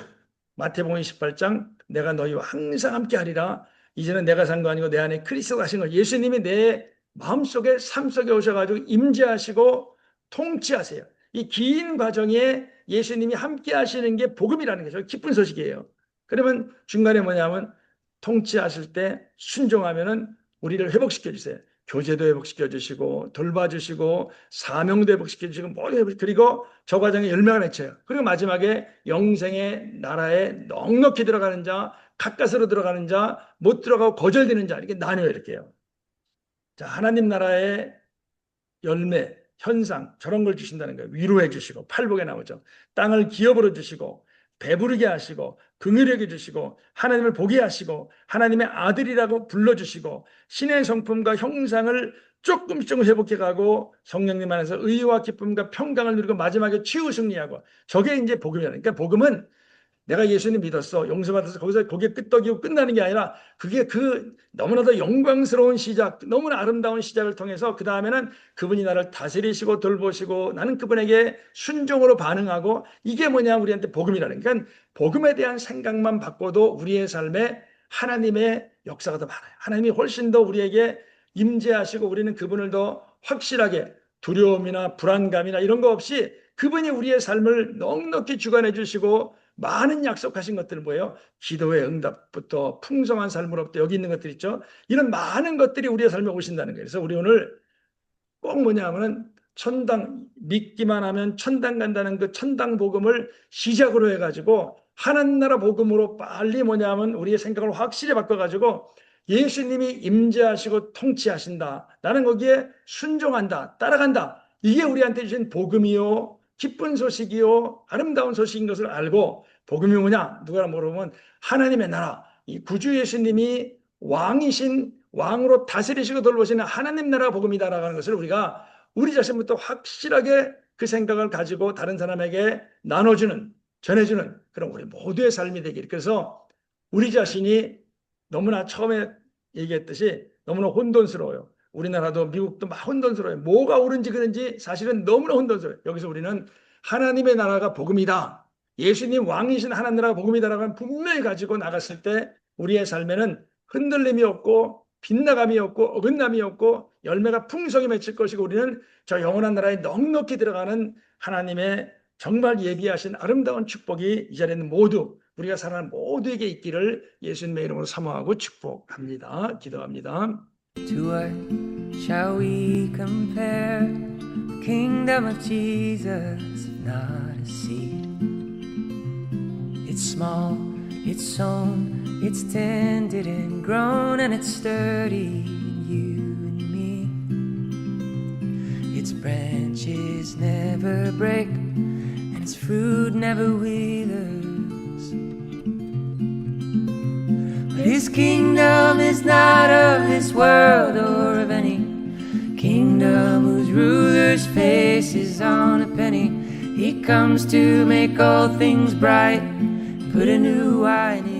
마태복음 28장 내가 너희와 항상 함께 하리라. 이제는 내가 산 거 아니고 내 안에 그리스도가 하신 거. 예수님이 내 마음속에 삶 속에 오셔가지고 임재하시고 통치하세요. 이 긴 과정에 예수님이 함께 하시는 게 복음이라는 거죠. 기쁜 소식이에요. 그러면 중간에 뭐냐면 통치하실 때 순종하면은 우리를 회복시켜 주세요. 교제도 회복시켜 주시고 돌봐주시고 사명도 회복시켜 주시고 모든 회복, 그리고 저 과정에 열매가 맺혀요. 그리고 마지막에 영생의 나라에 넉넉히 들어가는 자, 가까스로 들어가는 자, 못 들어가고 거절되는 자, 이렇게 나뉘어요. 이렇게요. 자, 하나님 나라의 열매, 현상, 저런 걸 주신다는 거예요. 위로해 주시고, 팔복에 나오죠. 땅을 기업으로 주시고, 배부르게 하시고, 긍휼하게 주시고, 하나님을 보게 하시고, 하나님의 아들이라고 불러주시고, 신의 성품과 형상을 조금씩 회복해 가고, 성령님 안에서 의와 기쁨과 평강을 누리고, 마지막에 치유 승리하고, 저게 이제 복음이라는 거예요. 그러니까 복음은 내가 예수님 믿었어, 용서받아서 거기서 거기에 끄떡이고 끝나는 게 아니라, 그게 그 너무나도 영광스러운 시작, 너무나 아름다운 시작을 통해서 그 다음에는 그분이 나를 다스리시고 돌보시고 나는 그분에게 순종으로 반응하고, 이게 뭐냐, 우리한테 복음이라는. 그러니까 복음에 대한 생각만 바꿔도 우리의 삶에 하나님의 역사가 더 많아요. 하나님이 훨씬 더 우리에게 임재하시고 우리는 그분을 더 확실하게 두려움이나 불안감이나 이런 거 없이 그분이 우리의 삶을 넉넉히 주관해 주시고, 많은 약속하신 것들은 뭐예요? 기도의 응답부터 풍성한 삶으로부터 여기 있는 것들 있죠. 이런 많은 것들이 우리의 삶에 오신다는 거예요. 그래서 우리 오늘 꼭 뭐냐면은 천당, 믿기만 하면 천당 간다는 그 천당 복음을 시작으로 해가지고 하나님 나라 복음으로 빨리 뭐냐면 우리의 생각을 확실히 바꿔가지고 예수님이 임재하시고 통치하신다. 나는 거기에 순종한다. 따라간다. 이게 우리한테 주신 복음이요. 기쁜 소식이요. 아름다운 소식인 것을 알고 복음이 뭐냐? 누가 물어보면 하나님의 나라. 이 구주 예수님이 왕이신 왕으로 다스리시고 돌보시는 하나님 나라 복음이다라는 것을 우리가 우리 자신부터 확실하게 그 생각을 가지고 다른 사람에게 나눠주는, 전해주는 그런 우리 모두의 삶이 되길. 그래서 우리 자신이 너무나 처음에 얘기했듯이 너무나 혼돈스러워요. 우리나라도 미국도 막 혼돈스러워요. 뭐가 옳은지 그런지 사실은 너무나 혼돈스러워요. 여기서 우리는 하나님의 나라가 복음이다. 예수님 왕이신 하나님 나라가 복음이다라고 하는 분명히 가지고 나갔을 때 우리의 삶에는 흔들림이 없고 빗나감이 없고 어긋남이 없고 열매가 풍성히 맺힐 것이고 우리는 저 영원한 나라에 넉넉히 들어가는 하나님의 정말 예비하신 아름다운 축복이 이 자리에 있는 모두 우리가 살아가는 모두에게 있기를 예수님의 이름으로 사모하고 축복합니다. 기도합니다. To what shall we compare? The kingdom of Jesus, not a seed. It's small, it's sown, it's tended and grown, and it's sturdy in you and me. Its branches never break, and its fruit never withers. But His kingdom is not of this world or of any kingdom whose ruler's face is on a penny. He comes to make all things bright, put a new wine in